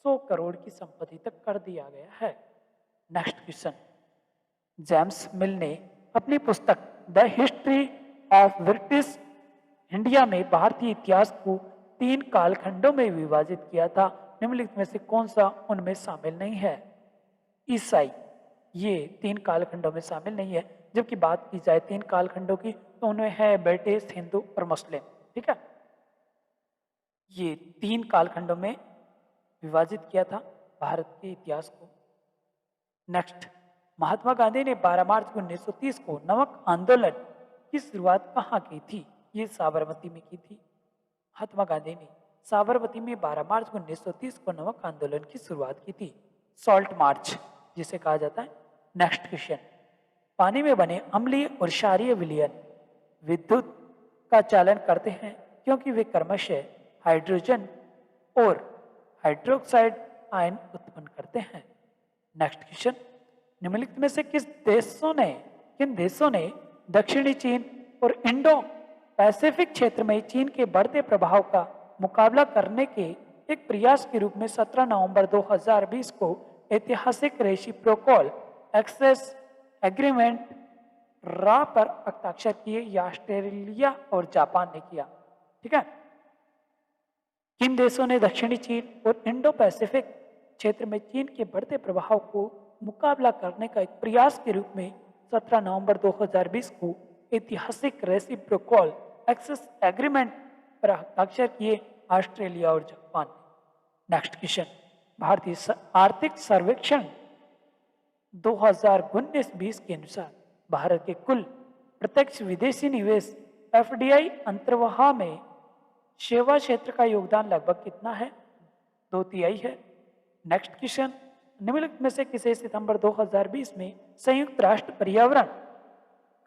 100 करोड़ की संपत्ति तक कर दिया गया है। नेक्स्ट क्वेश्चन, जेम्स मिल ने अपनी पुस्तक the history of British India में भारतीय इतिहास को 3 कालखंडों में विभाजित किया था। निम्नलिखित में से कौन सा उनमें शामिल नहीं है? ईसाई, ये 3 कालखंडों में शामिल नहीं है। जबकि बात की जाए 3 कालखंडों की तो उनमें है ब्रिटिश, हिंदू और मुस्लिम। ठीक है, ये 3 कालखंडों में विभाजित किया था भारत के इतिहास को। नेक्स्ट, महात्मा गांधी ने 12 मार्च 1930 को नमक आंदोलन की शुरुआत कहाँ की थी? ये साबरमती में की थी। महात्मा गांधी ने साबरमती में 12 मार्च 1930 को नमक आंदोलन की शुरुआत की थी, सॉल्ट मार्च जिसे कहा जाता है। नेक्स्ट क्वेश्चन, पानी में बने अम्लीय और क्षारीय विलयन विद्युत का चालन करते हैं क्योंकि वे क्रमशः हाइड्रोजन और हाइड्रोक्साइड आयन उत्पन्न करते हैं। नेक्स्ट क्वेश्चन, निम्नलिखित में से किन देशों ने दक्षिणी चीन और इंडो पैसिफिक क्षेत्र में चीन के बढ़ते प्रभाव का मुकाबला करने के एक प्रयास के रूप में 17 नवंबर 2020 को ऐतिहासिक रेसिप्रोकल एक्सेस एग्रीमेंट रा पर हस्ताक्षर किए? या ऑस्ट्रेलिया और जापान ने किया? ठीक है। किन देशों ने दक्षिणी चीन और इंडो पैसिफिक क्षेत्र में चीन के बढ़ते प्रभाव को मुकाबला करने का एक प्रयास के रूप में 17 नवंबर 2020 को ऐतिहासिक रेसिप्रोकल एक्सेस एग्रीमेंट पर हस्ताक्षर किए? ऑस्ट्रेलिया और जापान। नेक्स्ट क्वेश्चन, भारतीय आर्थिक सर्वेक्षण 2019-20 के अनुसार भारत के कुल प्रत्यक्ष विदेशी निवेश एफडीआई अंतर्वाह में सेवा क्षेत्र का योगदान लगभग कितना है? 2/3 है। नेक्स्ट क्वेश्चन, निम्नलिखित में से किसे सितंबर 2020 में संयुक्त राष्ट्र पर्यावरण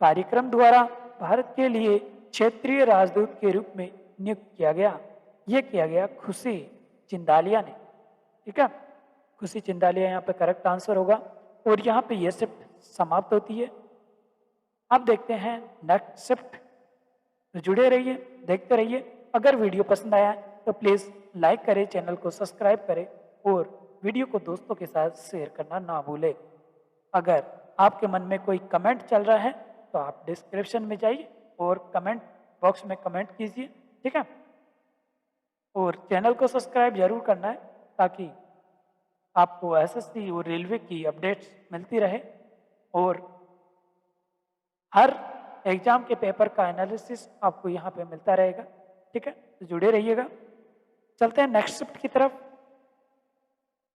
कार्यक्रम द्वारा भारत के लिए क्षेत्रीय राजदूत के रूप में नियुक्त किया गया? यह किया गया खुशी चिंदालिया ने। ठीक है, खुशी चिंदालिया यहाँ पे करेक्ट आंसर होगा और यहाँ पे ये शिफ्ट समाप्त होती है। अब देखते हैं नेक्स्ट शिफ्ट। तो जुड़े रहिए, देखते रहिए। अगर वीडियो पसंद आया तो प्लीज़ लाइक करें, चैनल को सब्सक्राइब करें और वीडियो को दोस्तों के साथ शेयर करना ना भूलें। अगर आपके मन में कोई कमेंट चल रहा है तो आप डिस्क्रिप्शन में जाइए और कमेंट बॉक्स में कमेंट कीजिए। ठीक है, और चैनल को सब्सक्राइब जरूर करना है ताकि आपको एसएससी और रेलवे की अपडेट्स मिलती रहे और हर एग्जाम के पेपर का एनालिसिस आपको यहाँ पे मिलता रहेगा। ठीक है, तो जुड़े रहिएगा। चलते हैं नेक्स्ट शिफ्ट की तरफ।